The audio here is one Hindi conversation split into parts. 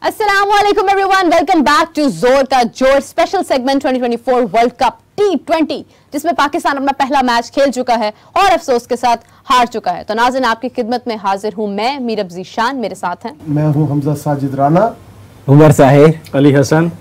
अस्सलामुअलैकुम एवरीवन, वेलकम बैक टू जोर का जोर special segment 2024 world cup T20, जिसमें पाकिस्तान अपना पहला मैच खेल चुका है और अफसोस के साथ हार चुका है। तो नाज़रीन, आपकी खिदमत में हाजिर हूं मैं मीर अब्जी शान, मेरे साथ हैं मैं हूं हमजा साजिद राना, उमर साहिर, अली हसन।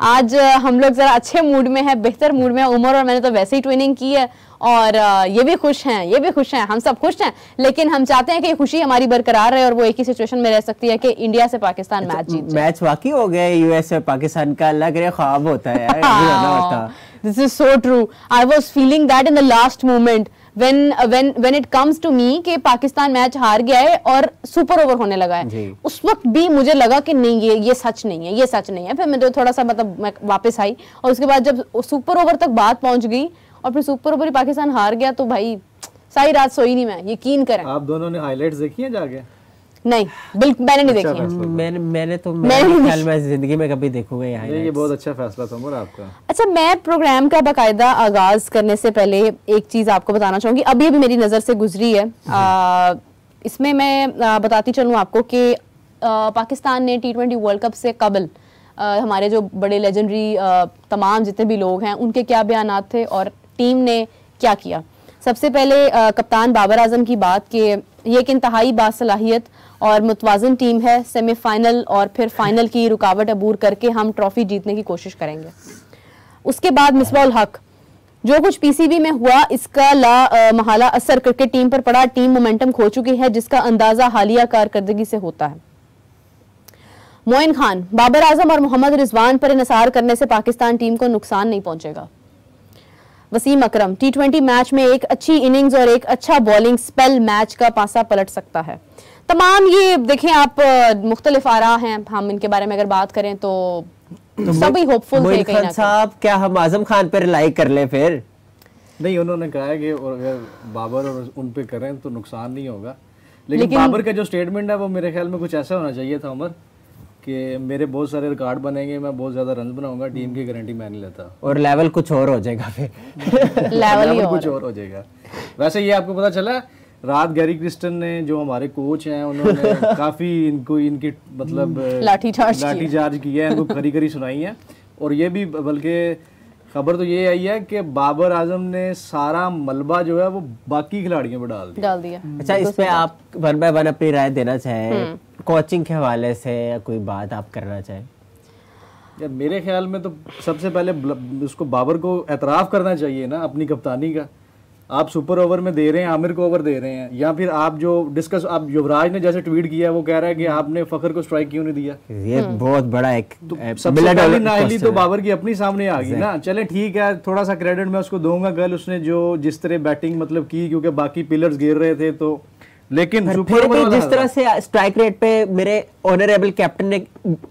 आज हम लोग जरा अच्छे मूड में है, बेहतर मूड में। उमर और मैंने तो वैसे ही ट्रेनिंग की है और ये भी खुश हैं, हम सब खुश हैं, लेकिन हम चाहते हैं कि खुशी हमारी बरकरार रहे और वो एक ही सिचुएशन में रह सकती है कि इंडिया से पाकिस्तान मैच जीत जाए। मैच वाकई हो गया यूएस और पाकिस्तान का, लग रहा ख्वाब होता है यार। This is so true. I was feeling that in the last moment when it comes to me कि पाकिस्तान मैच हार गया है और सुपर ओवर होने लगा है, उस वक्त भी मुझे लगा कि नहीं, ये सच नहीं है, ये सच नहीं है। फिर मैं थोड़ा सा मैं वापस आई और उसके बाद जब सुपर ओवर तक बात पहुंच गई और फिर सुपर ओवर ही पाकिस्तान हार गया तो भाई सारी रात सोई नहीं मैं, यकीन करें। आप दोनों ने हाइलाइट्स देखी हैं जाके? नहीं, बिल्कुल मैंने नहीं देखी। मैं जिंदगी में कभी देखूंगा ये बहुत अच्छा फैसला था उमर आपका। अच्छा, मैं प्रोग्राम का बाकायदा आगाज करने से पहले एक चीज आपको बताना चाहूंगी, अभी अभी मेरी नजर से गुजरी है। इसमें मैं बताती चलूं आपको कि पाकिस्तान ने T20 वर्ल्ड कप से कबल हमारे जो बड़े लेजेंडरी तमाम जितने भी लोग हैं उनके क्या बयानात थे और टीम ने क्या किया। सबसे पहले कप्तान बाबर आजम की बात कि ये एक इंतहाई बासलाहियत और मुतवाज़न टीम है, सेमीफाइनल और फिर फाइनल की रुकावट अबूर करके हम ट्रॉफी जीतने की कोशिश करेंगे। उसके बाद मिसबाह उल हक, जो कुछ पीसीबी में हुआ इसका महला असर क्रिकेट टीम पर पड़ा, टीम मोमेंटम खो चुकी है जिसका अंदाजा हालिया कारकर्दगी से होता है। मोइन खान, बाबर आजम और मोहम्मद रिजवान पर इन्हिसार करने से पाकिस्तान टीम को नुकसान नहीं पहुंचेगा। वसीम अकरम, T20 मैच में एक अच्छी इनिंग्स और एक अच्छा बॉलिंग स्पेल मैच का पासा पलट सकता है। तमाम ये देखें आप, मुख्तलिफ आरा हैं, हम इनके बारे में अगर बात करें तो सभी होपफुल थे। खान साहब, क्या हम आजम खान पर रिलाई कर ले? फिर नहीं, उन्होंने कहा है कि अगर बाबर और उन पे करें तो नुकसान नहीं होगा, लेकिन बाबर का जो स्टेटमेंट है वो मेरे ख्याल में कुछ ऐसा होना चाहिए था उमर कि मेरे बहुत सारे रिकॉर्ड बनेंगे, मैं बहुत ज्यादा रन बनाऊंगा, टीम की गारंटी मैं नहीं लेता और लेवल कुछ और हो जाएगा। फिर लेवल कुछ और हो जाएगा। वैसे ये आपको पता चला रात गैरी क्रिस्टन ने, जो हमारे कोच हैं, उन्होंने काफी इनकी मतलब लाठीचार्ज किया है, इनको खरी खरी सुनाई है। और ये भी बल्कि खबर तो ये आई है कि बाबर आजम ने सारा मलबा जो है वो बाकी खिलाड़ियों पर डाल दिया। अच्छा, इस पे आप वन बाय वन अपनी राय देना चाहें, कोचिंग के हवाले से, या कोई बात आप करना चाहें? यार मेरे ख्याल में तो सबसे पहले उसको बाबर को एतराफ़ करना चाहिए ना अपनी कप्तानी का। आप सुपर ओवर में दे रहे हैं, आमिर को ओवर दे रहे हैं, या फिर आप जो डिस्कस, आप युवराज ने जैसे ट्वीट किया है वो कह रहा है कि आपने फखर को स्ट्राइक क्यों नहीं दिया। ये बहुत बड़ा एक सबसे पहली नाअहली तो बाबर की अपनी सामने आ गई ना। चले ठीक है, थोड़ा सा क्रेडिट मैं उसको दूंगा, कल उसने जो जिस तरह बैटिंग मतलब की, क्योंकि बाकी पिलर्स गिर रहे थे तो, लेकिन फिर भी जिस तरह से स्ट्राइक रेट पे मेरे ऑनरेबल कैप्टन ने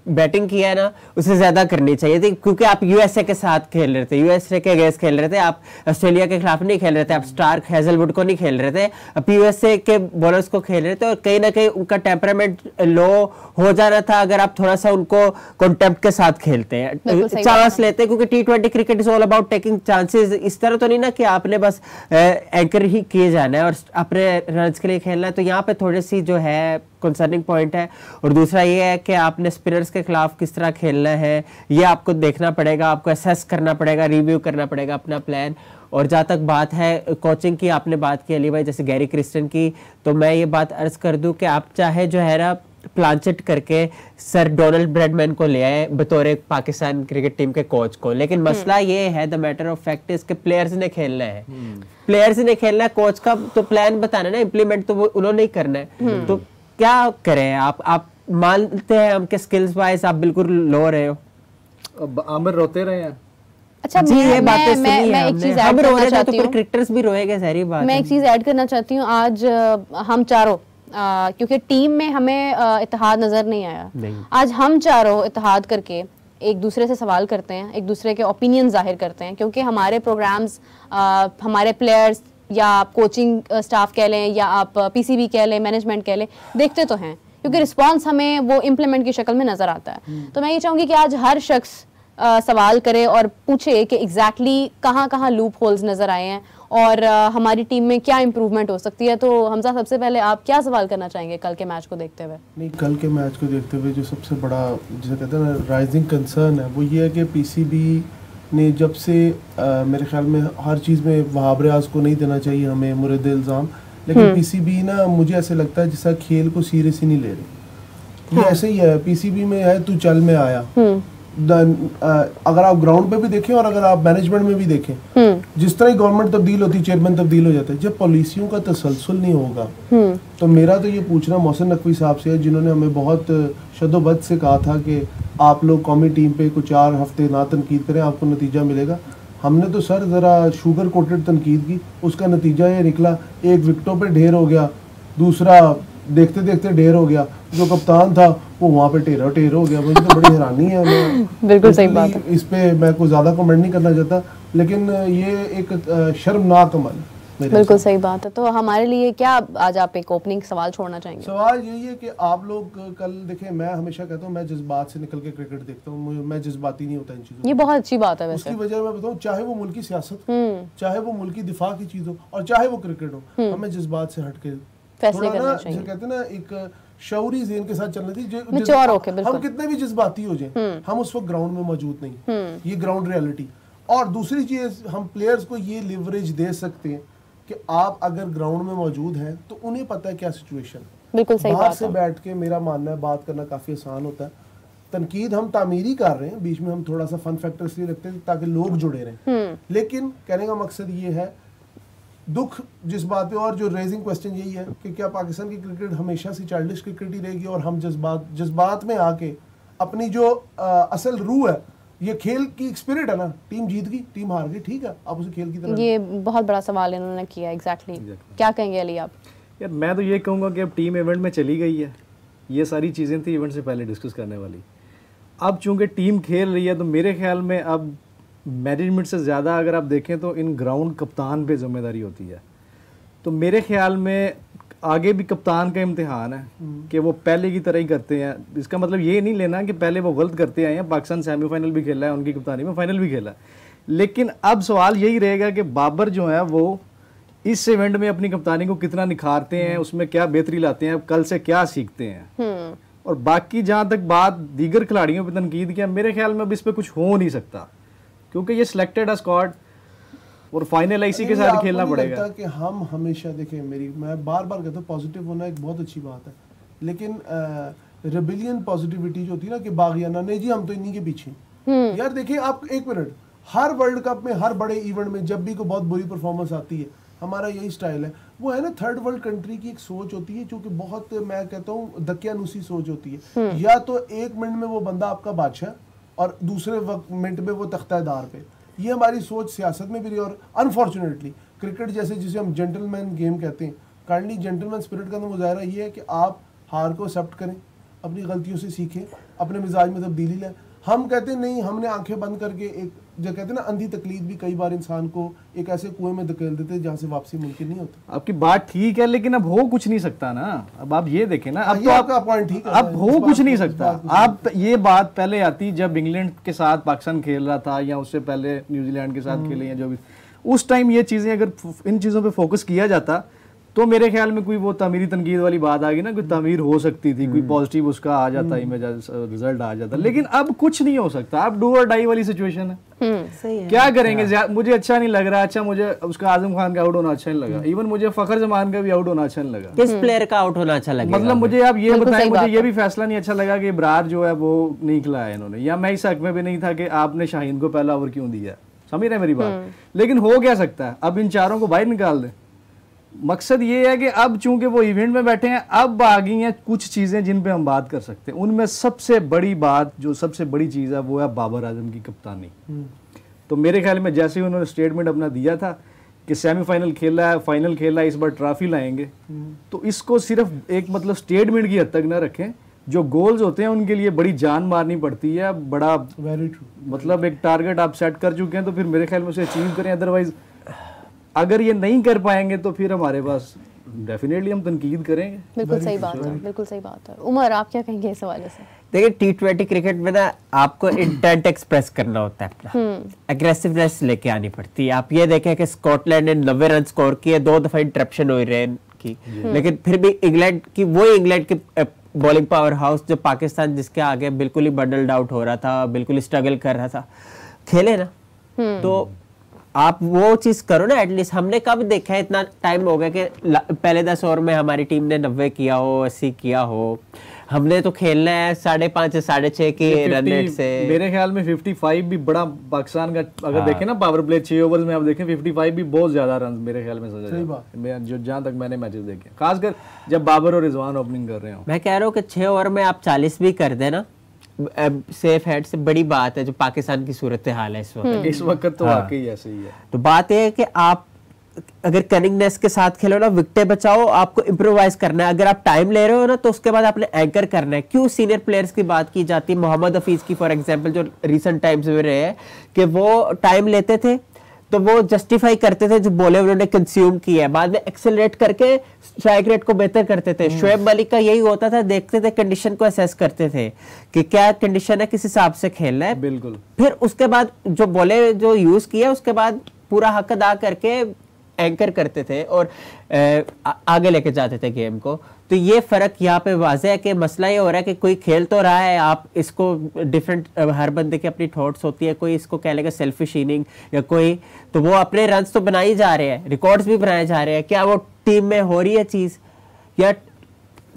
बैटिंग किया है ना, उसे ज्यादा करनी चाहिए थी, क्योंकि आप यूएसए के साथ खेल रहे थे, यूएसए के अगेंस्ट खेल रहे थे, आप ऑस्ट्रेलिया के खिलाफ नहीं खेल रहे थे, आप स्टार्क हेजलवुड को नहीं खेल रहे थे, आप यूएसए के बॉलर्स को खेल रहे थे। और कहीं ना कहीं उनका टेम्परामेंट लो हो जाना था अगर आप थोड़ा सा उनको कॉन्टेम्प्ट के साथ खेलते हैं, चांस लेते हैं, क्योंकि T20 cricket is all about taking chances. इस तरह तो नहीं ना कि आपने बस एंकर ही किए जाना है और अपने रन के लिए खेलना है। तो यहाँ पे थोड़ी सी जो है कंसर्निंग पॉइंट है। और दूसरा ये है कि आपने स्पिनर्स के खिलाफ किस तरह खेलना है, ये आपको देखना पड़ेगा, आपको असेस करना पड़ेगा, रिव्यू करना पड़ेगा अपना प्लान। और जहाँ तक बात है कोचिंग की, आपने बात की अली भाई जैसे गैरी क्रिस्टन की, तो मैं ये बात अर्ज कर दूं कि आप चाहे जो है ना प्लांचेट करके सर डोनाल्ड ब्रैडमैन को ले आए बतौर पाकिस्तान क्रिकेट टीम के कोच को, लेकिन मसला ये है, the matter of fact is कि प्लेयर्स ने खेलना है, प्लेयर्स ने खेलना है, कोच का तो प्लान बताना ना, इम्प्लीमेंट तो वो उन्होंने ही करना है। तो क्या करें? आप मानते हैं हम के स्किल्स वाइज आप बिल्कुल लो रहे हो? आमिर रोते रहे हैं। अच्छा जी, ये बातें सुनी है मैं एक चीज ऐड हमने, करना चाहती हूं, तो क्रिकेटर्स भी रोएंगे, सारी बात मैं एक चीज ऐड करना चाहती हूं। आज हम चारों, क्योंकि टीम में हमें इत्तेहाद नजर नहीं आया, आज हम चारों इत्तेहाद करके एक दूसरे से सवाल करते हैं, एक दूसरे के ओपिनियन जाहिर करते हैं, क्योंकि हमारे प्रोग्राम्स, हमारे प्लेयर्स या आप कोचिंग स्टाफ कह लें या आप पीसीबी कह लें, मैनेजमेंट कह लें, देखते तो हैं, क्योंकि रिस्पांस हमें वो इम्प्लीमेंट की शक्ल में नजर आता है। तो मैं ये चाहूंगी कि आज हर शख्स सवाल करे और पूछे कि एग्जैक्टली कहाँ कहाँ लूप होल्स नजर आए हैं और हमारी टीम में क्या इम्प्रूवमेंट हो सकती है। तो हमजा, सबसे पहले आप क्या सवाल करना चाहेंगे कल के मैच को देखते हुए? नहीं, कल के मैच को देखते हुए जो सबसे बड़ा जिसे कहते हैं ना राइजिंग कंसर्न है, वो ये है कि पीसीबी ने जब से मेरे ख्याल में हर चीज़ में वहाब रियाज को नहीं देना चाहिए हमें मुरद इल्ज़ाम, लेकिन पीसीबी ना मुझे ऐसे लगता है जैसा खेल को सीरियस ही नहीं ले रही। ये ऐसे ही है, पीसीबी में है तू चल में आया। अगर आप ग्राउंड पे भी देखें और अगर आप मैनेजमेंट में भी देखें, जिस तरह गवर्नमेंट तब्दील होती है चेयरमैन तब्दील हो जाता है, जब पॉलिसियों का तसलसल नहीं होगा तो मेरा तो ये पूछना मोहसिन नकवी साहब से है, जिन्होंने हमें बहुत शदोबद से कहा था कि आप लोग कौमी टीम पे कुछ 4 हफ्ते ना तनकीद करें, आपको नतीजा मिलेगा। हमने तो सर ज़रा शुगर कोटेड तनकीद की, उसका नतीजा ये निकला, एक विकेटों पे ढेर हो गया, दूसरा देखते देखते ढेर हो गया, जो कप्तान था वो वहाँ पे ढेर हो गया। मुझे तो बड़ी हैरानी है। बिल्कुल सही बात है। इस पे मैं कोई ज़्यादा कमेंट नहीं करना चाहता, लेकिन ये एक शर्मनाक अमल है। बिल्कुल सही बात है। तो हमारे लिए क्या आज आप एक ओपनिंग सवाल छोड़ना चाहेंगे? सवाल यही है कि आप लोग कल देखें, मैं हमेशा कहता हूँ मैं जज्बात से निकल के क्रिकेट देखता हूँ, मैं जज्बाती नहीं होता इन चीज़ों। ये बहुत अच्छी बात है वैसे। उसकी वजह मैं बताऊँ, चाहे वो मुल्की सियासत, चाहे वो मुल्की दिफा की चीज़ हो और चाहे वो क्रिकेट हो, हमें जज्बात से हट के फैसले करने चाहिए। कहते हैं ना एक शऊरी ज़हन के साथ चलना चाहिए। हम कितने भी जज्बाती हो जाएं, हम उस वक्त ग्राउंड में मौजूद नहीं, ये ग्राउंड रियलिटी। और दूसरी चीज़, हम प्लेयर्स को ये लिवरेज दे सकते हैं कि आप अगर ग्राउंड में मौजूद हैं तो उन्हें पता है क्या सिचुएशन। बिल्कुल सही बाहर बात से बैठ के मेरा मानना है बात करना काफ़ी आसान होता है। तनकीद हम तामीरी कर रहे हैं, बीच में हम थोड़ा सा फन फैक्टर इसलिए रखते हैं ताकि लोग जुड़े रहें, लेकिन कहने का मकसद ये है, दुख जिस बात पे और जो रेजिंग क्वेश्चन यही है कि क्या पाकिस्तान की क्रिकेट हमेशा से चाइल्डिश क्रिकेट ही रहेगी और हम जज्बात में आके अपनी जो असल रूह है, ये खेल की स्पिरिट है ना, टीम जीत गई टीम हार गई, ठीक है, आप उसे खेल की तरह। ये बहुत बड़ा सवाल इन्होंने किया। एग्जैक्टली क्या कहेंगे अली आप? यार मैं तो ये कहूँगा कि अब टीम इवेंट में चली गई है, ये सारी चीज़ें थी इवेंट से पहले डिस्कस करने वाली। अब चूंकि टीम खेल रही है तो मेरे ख्याल में अब मैनेजमेंट से ज़्यादा अगर आप देखें तो इन ग्राउंड कप्तान पे जिम्मेदारी होती है। तो मेरे ख्याल में आगे भी कप्तान का इम्तिहान है कि वो पहले की तरह ही करते हैं। इसका मतलब ये नहीं लेना कि पहले वो गलत करते आए हैं, पाकिस्तान सेमीफाइनल भी खेला है, उनकी कप्तानी में फाइनल भी खेला है, लेकिन अब सवाल यही रहेगा कि बाबर जो है वो इस इवेंट में अपनी कप्तानी को कितना निखारते हैं, उसमें क्या बेहतरी लाते हैं, कल से क्या सीखते हैं। और बाकी जहाँ तक बात दीगर खिलाड़ियों पर तनकीद किया, मेरे ख्याल में अब इस पर कुछ हो नहीं सकता क्योंकि ये सिलेक्टेड है स्क्वाड और फाइनल इसी के साथ खेलना पड़ेगा। कि हम हमेशा देखें, मैं बार बार कहता हूँ पॉजिटिव होना एक बहुत अच्छी बात है, लेकिन रेबिलियन पॉजिटिविटी जो होती है ना कि बागियाना नहीं जी हम तो इन्हीं के पीछे। यार देखिए आप एक मिनट, हर वर्ल्ड कप में हर बड़े इवेंट में जब भी कोई बहुत बुरी परफॉर्मेंस आती है, हमारा यही स्टाइल है, वो है ना थर्ड वर्ल्ड कंट्री की एक सोच होती है जो कि बहुत, मैं कहता हूँ दकियानुसी सोच होती है। या तो एक मिनट में वो बंदा आपका बादशाह और दूसरे वक्त मिनट में वो तख्तादार पे, ये हमारी सोच सियासत में भी रही। और अनफॉर्चुनेटली क्रिकेट जैसे जिसे हम जेंटलमैन गेम कहते हैं, काइंडली जेंटलमैन स्पिरिट का तो मुजाहरा ये है कि आप हार को एक्सेप्ट करें, अपनी गलतियों से सीखें, अपने मिजाज में तब्दीली लाएं। हम कहते हैं नहीं, हमने आंखें बंद करके एक जो कहते हैं ना अंधी तकलीद भी कई बार इंसान को एक ऐसे कुएं में धकेल देते हैं जहाँ से वापसी मुमकिन नहीं होती। आपकी बात ठीक है, लेकिन अब हो कुछ नहीं सकता ना। अब आप ये देखें ना, अब तो आपका पॉइंट ठीक है, अब हो कुछ नहीं सकता। आप ये बात पहले आती जब इंग्लैंड के साथ पाकिस्तान खेल रहा था या उससे पहले न्यूजीलैंड के साथ खेले या जो भी, उस टाइम ये चीजें अगर इन चीजों पे फोकस किया जाता तो मेरे ख्याल में कोई वो तामीरी तनकीद वाली बात आ गई ना, कोई तामीर हो सकती थी, कोई पॉजिटिव उसका आ जाता, रिजल्ट आ जाता, लेकिन अब कुछ नहीं हो सकता। अब डू और डाई वाली सिचुएशन है। सही है। क्या करेंगे? मुझे अच्छा नहीं लग रहा, अच्छा मुझे उसका आजम खान का आउट होना अच्छा नहीं लगा, इवन मुझे फखर जमान का भी आउट होना अच्छा नहीं लगा। किस प्लेयर का आउट होना अच्छा लगा? मतलब मुझे आप ये बताएं, मुझे ये भी फैसला नहीं अच्छा लगा कि इब्रार जो है वो नहीं खिलाया इन्होंने, या मैं इस हक में भी नहीं था कि आपने शाहीन को पहला ओवर क्यों दिया। समझ रहे मेरी बात? लेकिन हो क्या सकता है, अब इन चारों को बाहर निकाल दें। मकसद ये है कि अब चूंकि वो इवेंट में बैठे हैं, अब आ गई हैं कुछ चीजें जिन पे हम बात कर सकते हैं। उनमें सबसे बड़ी बात, जो सबसे बड़ी चीज है, वो है बाबर आजम की कप्तानी। तो मेरे ख्याल में जैसे ही उन्होंने स्टेटमेंट अपना दिया था कि सेमीफाइनल खेला है, फाइनल खेला है, इस बार ट्रॉफी लाएंगे, तो इसको सिर्फ एक मतलब स्टेटमेंट की हद तक ना रखें। जो गोल्स होते हैं उनके लिए बड़ी जान मारनी पड़ती है, बड़ा मतलब एक टारगेट आप सेट कर चुके हैं तो फिर मेरे ख्याल में उसे अचीव करें। अदरवाइज अगर ये नहीं कर पाएंगे तो फिर हमारे पास डेफिनेटली हम तनकीद करेंगे। बिल्कुल सही बात है, बिल्कुल सही बात है। उमर, आप क्या कहेंगे इस हवाले से? देखिए, T20 क्रिकेट में ना आपको इंटेंट एक्सप्रेस करना होता है, अपना एग्रेसिवनेस लेके आनी पड़ती है। आप ये देखें कि स्कॉटलैंड ने 90 रन स्कोर किए, 2 दफा इंटरप्शन हुई रन की, लेकिन फिर भी इंग्लैंड की बॉलिंग पावर हाउस जो पाकिस्तान जिसके आगे बिल्कुल ही बंडल्ड आउट हो रहा था, बिल्कुल स्ट्रगल कर रहा था, खेले ना। तो आप वो चीज करो ना एटलीस्ट। हमने कब देखा है, इतना टाइम हो गया कि पहले 10 ओवर में हमारी टीम ने 90 किया हो, 80 किया हो। हमने तो खेलना है 5.5 से 6.5 के रन रेट से। मेरे ख्याल में 55 भी बड़ा पाकिस्तान का, अगर देखें ना पावर प्ले 6 ओवर में आप देखें 55 भी बहुत ज्यादा रन मेरे ख्याल में जो जहां तक मैंने मैचेस देखे, खासकर जब बाबर और रिजवान ओपनिंग कर रहे हो। मैं कह रहा हूँ कि 6 ओवर में आप 40 भी कर देना सेफ हेड से, बड़ी बात है जो पाकिस्तान की सूरत हाल है इस वक्त तो वाकई ऐसे ही है। तो बात यह है कि आप अगर कनिंगनेस के साथ खेलो ना, विकेटें बचाओ, आपको इम्प्रोवाइज करना है। अगर आप टाइम ले रहे हो ना, तो उसके बाद आपने एंकर करना है। क्यों सीनियर प्लेयर्स की बात की जाती है, मोहम्मद हफीज की फॉर एग्जांपल, जो रिसेंट टाइम्स में रहे हैं कि वो टाइम लेते थे तो वो जस्टिफाई करते थे जो बॉले उन्होंने कंज्यूम किया है, बाद में एक्सेलरेट करके स्ट्राइक रेट को बेहतर करते थे। शोएब मलिक का यही होता था, देखते थे कंडीशन को असेस करते थे कि क्या कंडीशन है, किस हिसाब से खेलना है, बिल्कुल। फिर उसके बाद जो बॉले जो यूज किया उसके बाद पूरा हक अदा करके एंकर करते थे और आगे लेके जाते थे गेम को। तो ये फर्क यहाँ पे वाज़ेह है कि मसला ये हो रहा है कि कोई खेल तो रहा है, आप इसको डिफरेंट, हर बंदे की अपनी थॉट्स होती है, कोई इसको कह लेगा सेल्फिश इनिंग या कोई, तो वो अपने रन्स तो बनाए जा रहे हैं, रिकॉर्ड्स भी बनाए जा रहे हैं। क्या वो टीम में हो रही है चीज़, या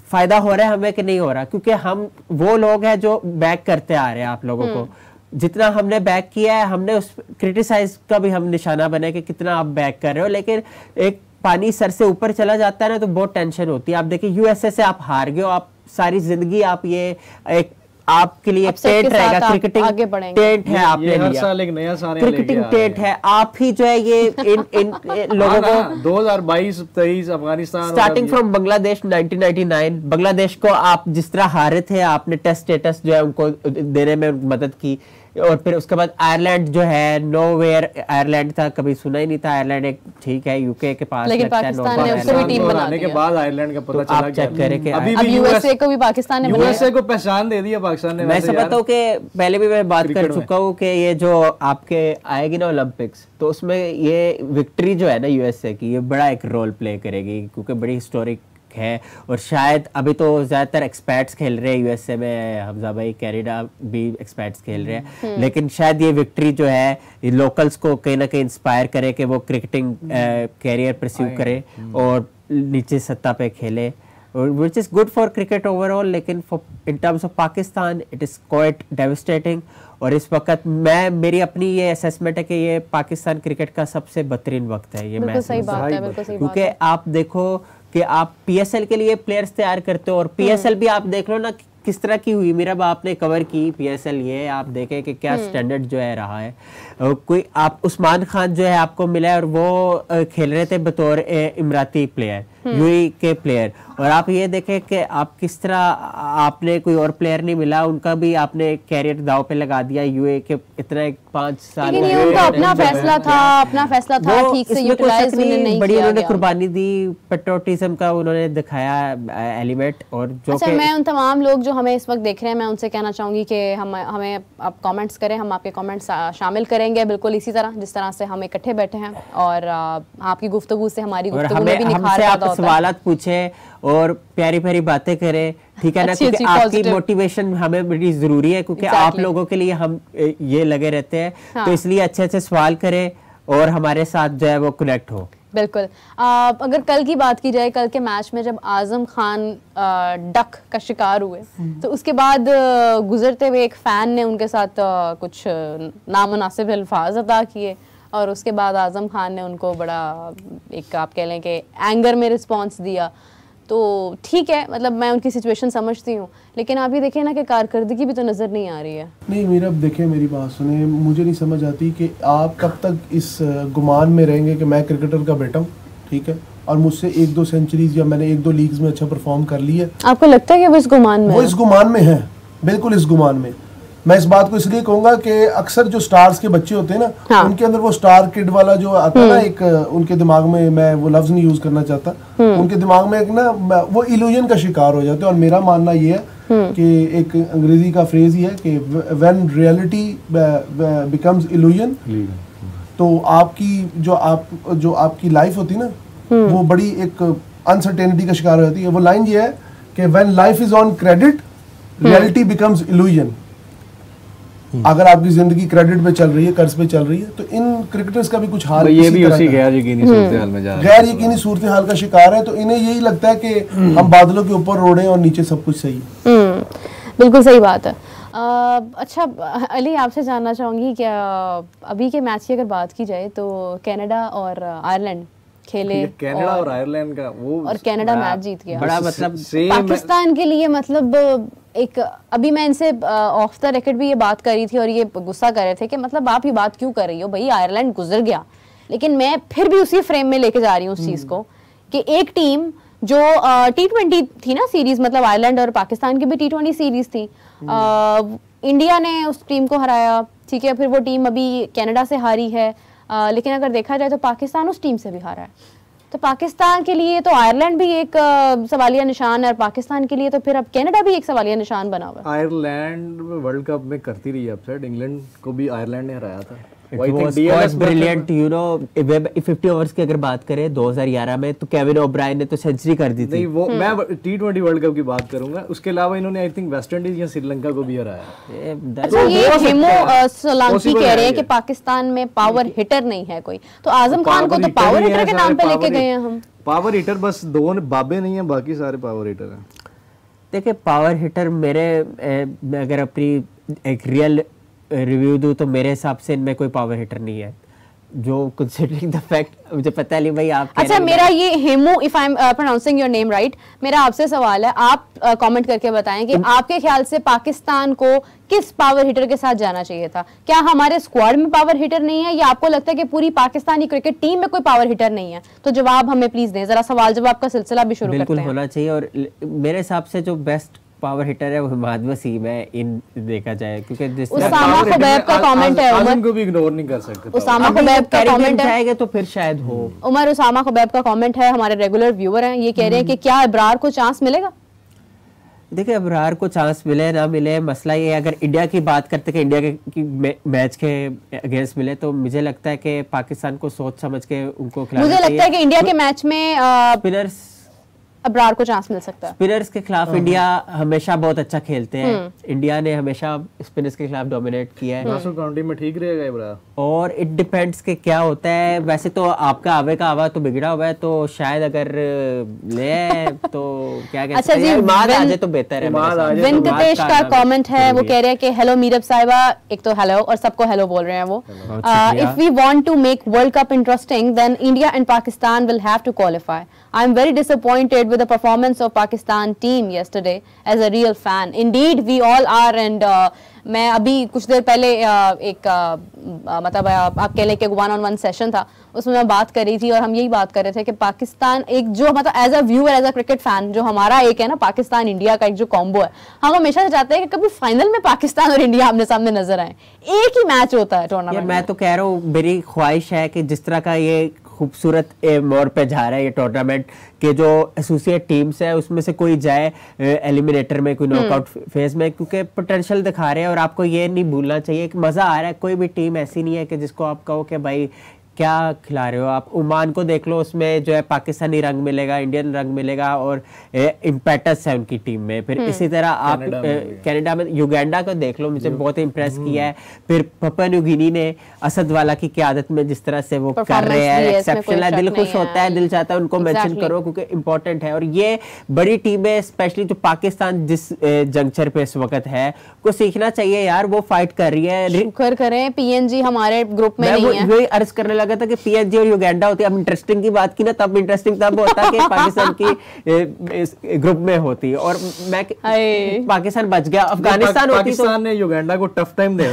फायदा हो रहा है हमें कि नहीं हो रहा? क्योंकि हम वो लोग हैं जो बैक करते आ रहे हैं आप लोगों को। जितना हमने बैक किया है, हमने उस क्रिटिसाइज का भी हम निशाना बने कि कितना आप बैक कर रहे हो, लेकिन एक पानी सर से ऊपर चला जाता है ना तो बहुत टेंशन होती है। आप देखिए यूएसए से आप हार गए हो, आप सारी जिंदगी आप ये एक आपके लिए टेंट रहेगा, क्रिकेटिंग टेंट है, आपने हर साल एक नया साल क्रिकेटिंग टेंट है। आप ही जो है ये इन लोगों को 2022-23 अफगानिस्तान स्टार्टिंग फ्रॉम बांग्लादेश 1999 बांग्लादेश को आप जिस तरह हारे थे, आपने टेस्ट स्टेटस जो है उनको देने में मदद की, और फिर उसके बाद आयरलैंड जो है, नोवेयर आयरलैंड था, कभी सुना ही नहीं था। आयरलैंड एक ठीक है यूके के पास, लेकिन पाकिस्तान ने उसको भी टीम बना दिया। के बाद आयरलैंड का पता चला, आप चेक करें कि अब यूएसए को भी पाकिस्तान ने यूएसए को पहचान दे दिया पाकिस्तान ने। मैं समझता हूँ कि पहले भी मैं बात कर चुका हूँ कि ये जो आपके आएगी ना ओलंपिक्स, तो उसमें ये विक्ट्री जो है ना यूएसए की, ये बड़ा एक रोल प्ले करेगी, क्योंकि बड़ी हिस्टोरिक है। और शायद अभी तो ज्यादातर एक्सपर्ट्स खेल रहे हैं यूएसए में, हमजा भाई, कैनेडा भी एक्सपर्ट्स खेल रहे हैं, लेकिन शायद ये विक्ट्री जो है ये लोकल्स को कहीं ना कहीं इंस्पायर करे कि वो क्रिकेटिंग कैरियर परस्यू करे और नीचे सत्ता पे खेले, which is good for cricket overall, लेकिन in terms of Pakistan it is quite devastating। और इस वक्त मेरी अपनी ये असेसमेंट है कि ये पाकिस्तान क्रिकेट का सबसे बदतरीन वक्त है ये मैच, क्योंकि आप देखो कि आप पीएसएल के लिए प्लेयर्स तैयार करते हो, और पीएसएल भी आप देख लो ना किस तरह की हुई। मेरा बाप ने कवर की पीएसएल, ये आप देखें कि क्या स्टैंडर्ड जो है रहा है। कोई आप उस्मान खान जो है आपको मिला है, और वो खेल रहे थे बतौर इमराती प्लेयर, यूएई के प्लेयर, और आप ये देखें कि आप किस तरह, आपने कोई और प्लेयर नहीं मिला, उनका भी आपने कैरियर दाव पे लगा दिया यूएई के इतना 5 साल। लेकिन ये उनका अपना फैसला था, ठीक से यूटिलाइज नहीं किया। बड़ी उन्होंने कुर्बानी दी, पेट्रोटिज्म का उन्होंने दिखाया एलिमेंट। और जो अच्छा, मैं उन तमाम लोग जो हमें इस वक्त देख रहे हैं, मैं उनसे कहना चाहूंगी कि हमें आप कमेंट्स करें, हम आपके कमेंट्स शामिल करेंगे बिल्कुल इसी तरह जिस तरह से हम इकट्ठे बैठे हैं, और आपकी गुफ्तगू से हमारी गुफ्तगू में भी निखार पैदा होता है। सवालात पूछे और प्यारी प्यारी बातें करें, ठीक है ना, क्योंकि आपकी मोटिवेशन हमें बड़ी जरूरी है, क्योंकि आप लोगों के लिए हम ये लगे रहते हैं। हाँ। तो इसलिए अच्छे अच्छे सवाल करें और हमारे साथ जो है वो कनेक्ट हो। बिल्कुल। अगर कल की बात की जाए, कल के मैच में जब आजम खान डक का शिकार हुए, तो उसके बाद गुजरते हुए एक फैन ने उनके साथ कुछ नामुनासिब अल्फाज अदा किए, और उसके बाद आजम खान ने उनको बड़ा एक आप कह लें कि एंगर में रिस्पॉन्स दिया। तो ठीक है, मतलब मैं उनकी सिचुएशन समझती हूँ, लेकिन आप ये देखें ना कि कारकर्दगी भी तो नज़र नहीं आ रही है। नहीं मेरा, अब देखें मेरी बात सुने, मुझे नहीं समझ आती कि आप कब तक इस गुमान में रहेंगे कि मैं क्रिकेटर का बेटा हूँ, ठीक है, और मुझसे 1-2 सेंचुरीज या मैंने 1-2 लीग्स में अच्छा परफॉर्म कर लिया। आपको लगता है कि वो इस गुमान में है? वो इस गुमान में है, बिल्कुल इस गुमान में। मैं इस बात को इसलिए कहूंगा कि अक्सर जो स्टार्स के बच्चे होते हैं ना, हाँ। उनके अंदर वो स्टार किड वाला जो आता है ना, एक उनके दिमाग में, मैं वो लफ्ज नहीं यूज करना चाहता, उनके दिमाग में एक ना वो इल्यूजन का शिकार हो जाते हैं। और मेरा मानना ये है कि एक अंग्रेजी का फ्रेज ही है कि व्हेन रियलिटी बिकम्स इल्यूजन, तो आपकी जो आपकी लाइफ होती है ना, वो बड़ी एक अनसर्टेनिटी का शिकार हो जाती है। वो लाइन ये है कि when life is on credit, reality becomes illusion. अगर आपकी जिंदगी क्रेडिट पे चल रही है, कर्ज पे चल रही है, तो इन क्रिकेटर्स का भी कुछ हाल ये भी उसी गैर यकीनी सूरत-ए-हाल में जा रहा है, गैर यकीनी सूरत हाल का शिकार है। तो इन्हें यही लगता है कि हम बादलों के ऊपर रोड़े और नीचे सब कुछ सही है। बिल्कुल सही बात है। अच्छा अली, आपसे जानना चाहूंगी क्या अभी के मैच की अगर बात की जाए तो कनाडा और आयरलैंड खेले, कनाडा और आयरलैंड का वो, और कनाडा मैच जीत गया। बड़ा मतलब पाकिस्तान के लिए मतलब एक, अभी मैं इनसे ऑफ द रिकॉर्ड भी ये बात करी थी और ये गुस्सा कर रहे थे कि मतलब आप ये बात क्यों कर रही हो भाई, आयरलैंड गुजर गया। लेकिन मैं फिर भी उसी फ्रेम में लेके जा रही हूँ उस चीज को कि एक टीम जो T20 थी ना सीरीज, मतलब आयरलैंड और पाकिस्तान की भी T20 सीरीज थी, इंडिया ने उस टीम को हराया, ठीक है, फिर वो टीम अभी कनाडा से हारी है, लेकिन अगर देखा जाए तो पाकिस्तान उस टीम से भी हारा है। तो पाकिस्तान के लिए तो आयरलैंड भी एक सवालिया निशान है, और पाकिस्तान के लिए तो फिर अब कनाडा भी एक सवालिया निशान बना हुआ है। आयरलैंड वर्ल्ड कप में करती रही है अपसेट, इंग्लैंड को भी आयरलैंड ने हराया था। It was quite brilliant, you know, 50 overs की अगर बात करें 2011 में, तो केविन ओब्रायन ने तो सेंचुरी कर दी थी। नहीं, वो मैं T20 वर्ल्ड कप की बात करूंगा, उसके अलावा इन्होंने आई थिंक वेस्ट इंडीज या श्रीलंका को भी हराया। अच्छा, ये हेमो सोलंकी कह रहे हैं कि पाकिस्तान में पावर हिटर नहीं है कोई, तो आजम खान को तो पावर हिटर के नाम पे लेके गए हैं हम। पावर हिटर बस दो बाबे नहीं है, बाकी सारे पावर हिटर हैं। देखिए पावर हिटर मेरे, मैं अगर अपनी एक रियल रिव्यू दूं तो मेरे हिसाब से इनमें कोई पावर हिटर नहीं है, जो कंसीडरिंग द फैक्ट, मुझे पता है भाई आप। अच्छा, मेरा ये haemo, if I am pronouncing your name right, मेरा आपसे सवाल है, आप कमेंट करके बताएं कि आपके ख्याल से पाकिस्तान को किस पावर हिटर के साथ जाना चाहिए था? क्या हमारे स्क्वाड में पावर हिटर नहीं है, या आपको लगता है कि पूरी पाकिस्तानी क्रिकेट टीम में कोई पावर हिटर नहीं है? तो जवाब हमें प्लीज दें, जरा सवाल जवाब का सिलसिला भी शुरू करते हैं। बिल्कुल होना चाहिए, और मेरे हिसाब से जो बेस्ट पावर हिटर है वो हिमाद वसीम है इन देखा जाए, क्योंकि जिस उसामा खुबैब का कमेंट है, उमर को भी इग्नोर नहीं कर सकते। उसामा खुबैब का कमेंट है तो फिर शायद हो। उमर उसामा खुबैब का कमेंट है, हमारे रेगुलर व्यूअर हैं, ये कह रहे हैं कि क्या इब्रार को चांस मिलेगा? देखिए इब्रार को चांस मिले ना मिले, मसला ये अगर इंडिया की बात करते कि इंडिया के मैच के अगेंस्ट मिले, तो मुझे लगता है कि पाकिस्तान को सोच समझ के उनको खिलाना चाहिए। मुझे लगता है कि इंडिया के मैच में स्पिनर्स, अब्रार को चांस मिल सकता है। स्पिनर्स के खिलाफ इंडिया हमेशा बहुत अच्छा खेलते हैं, इंडिया ने हमेशा स्पिनर्स के खिलाफ डोमिनेट किया है। नासुर काउंटी में ठीक रहेगा इब्रार, और इट डिपेंड्स के क्या होता है। वैसे तो आपका आवे का आवा तो बिगड़ा हुआ है, तो शायद अगर ले तो क्या कहते हैं, अच्छा जी, इमाद आ जाए तो बेहतर है। वेंकटेश का कमेंट है, वो कह रहे हैं कि हेलो मीरब साहिबा, एक तो हेलो और सबको हेलो बोल रहे हैं वो। If we want to make world cup interesting then India and Pakistan will have to qualify. I am very disappointed with the performance of Pakistan team yesterday as a real fan. Indeed, we all are, and मैं अभी कुछ देर पहले एक मतलब आप कह लें कि 1-on-1 सेशन था, उसमें मैं बात कर रही थी और हम यही बात कर रहे थे कि पाकिस्तान एक जो मतलब as a viewer, as a cricket fan, जो हमारा एक है ना पाकिस्तान इंडिया का एक जो कॉम्बो है, हम हमेशा से चाहते हैं कि कभी फाइनल में पाकिस्तान और इंडिया आमने सामने नजर आए। एक ही मैच होता है टूर्नामेंट में। मैं तो कह रहा हूँ, मेरी ख्वाहिश है कि जिस तरह का ये खूबसूरत मोड़ पे जा रहा है ये टूर्नामेंट, के जो एसोसिएट टीम्स है उसमें से कोई जाए एलिमिनेटर में, कोई नॉकआउट फेज में, क्योंकि पोटेंशियल दिखा रहे हैं। और आपको ये नहीं भूलना चाहिए कि मज़ा आ रहा है, कोई भी टीम ऐसी नहीं है कि जिसको आप कहो कि भाई क्या खिला रहे हो आप। ओमान को देख लो, उसमें जो है पाकिस्तानी रंग मिलेगा, इंडियन रंग मिलेगा, और इम्पेटस है उनकी टीम में। फिर इसी तरह आप कनाडा में युगांडा को देख लो, मुझे बहुत इंप्रेस किया है। फिर पपुआ न्यू गिनी ने असद वाला की क़यादत में जिस तरह से वो कर रहे हैं, एक्सेप्शनल है, दिल खुश होता है, दिल चाहता है उनको मेंशन करो क्योंकि इंपॉर्टेंट है। और ये बड़ी टीम है, स्पेशली जो पाकिस्तान जिस जंक्चर पे इस वक्त है, को सीखना चाहिए यार, वो फाइट कर रही है। शुक्र करें पीएनजी हमारे ग्रुप में नहीं है। वही अर्ज करने लगा था कि पीएनजी और युगांडा होती है। अब इंटरेस्टिंग की बात की ना, तब इंटरेस्टिंग तब होता कि पाकिस्तान की ग्रुप में होती, और मैं पाकिस्तान बच गया। अफगानिस्तान होती, पाकिस्तान ने युगांडा को टफ टाइम दे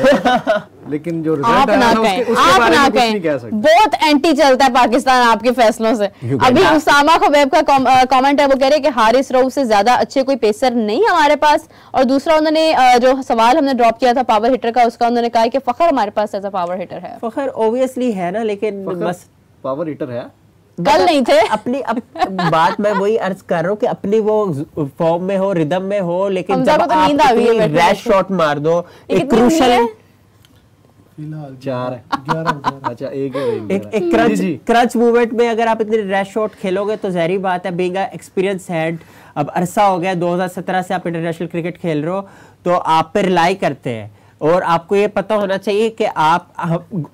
लेकिन जो आप ना कहें, बहुत एंटी चलता है पाकिस्तान आपके फैसलों से। अभी उसामा खुबैब का कमेंट है, वो कह रहे हैं कि हारिस रऊफ से ज्यादा अच्छे कोई पेसर नहीं हमारे पास। और दूसरा उन्होंने जो सवाल हमने ड्रॉप किया था पावर हिटर का, उसका उन्होंने कहा कि फखर हमारे पास एज अ पावर हिटर है। फखर ऑब्वियसली है ना, लेकिन बस पावर हिटर है, कल नहीं थे। अपनी बात मैं वही अर्ज कर रहा हूँ कि अपनी वो फॉर्म में हो, रिदम में हो, लेकिन जब तो आप रैश शॉट मार दो, एक क्रूशल फिलहाल 4 है, 11 अच्छा एक क्रच मूवमेंट में अगर आप इतने रैश शॉट खेलोगे तो ज़ाहिर बात है, बीइंग अ एक्सपीरियंस हेड, अब अरसा हो गया 2017 से आप इंटरनेशनल क्रिकेट खेल रहे हो, तो आप पे रिलाई करते हैं और आपको ये पता होना चाहिए कि आप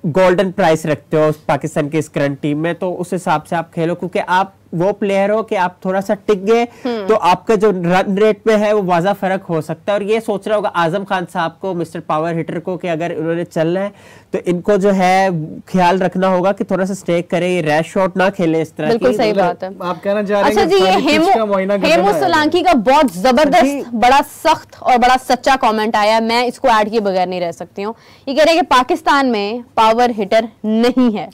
गोल्डन प्राइस रखते हो पाकिस्तान की इस करंट टीम में, तो उस हिसाब से आप खेलो, क्योंकि आप वो प्लेयर हो कि आप थोड़ा सा टिक गए तो आपका जो रन रेट में है वो वाजा फर्क हो सकता है। और ये सोच रहा होगा आजम खान साहब को, मिस्टर पावर हिटर को, कि अगर उन्होंने चलना है तो इनको जो है ख्याल रखना होगा कि थोड़ा सा स्टेक करे, ये रैश शॉट ना खेले इस तरह। बिल्कुल सही बात है। आप कहना चाह रहे हैं। अच्छा जी, ये हेमू सोलंकी का बहुत जबरदस्त, बड़ा सख्त और बड़ा सच्चा कमेंट आया, मैं इसको ऐड किए बगैर नहीं रह सकती हूँ। ये कह रहे हैं कि पाकिस्तान में पावर हिटर नहीं है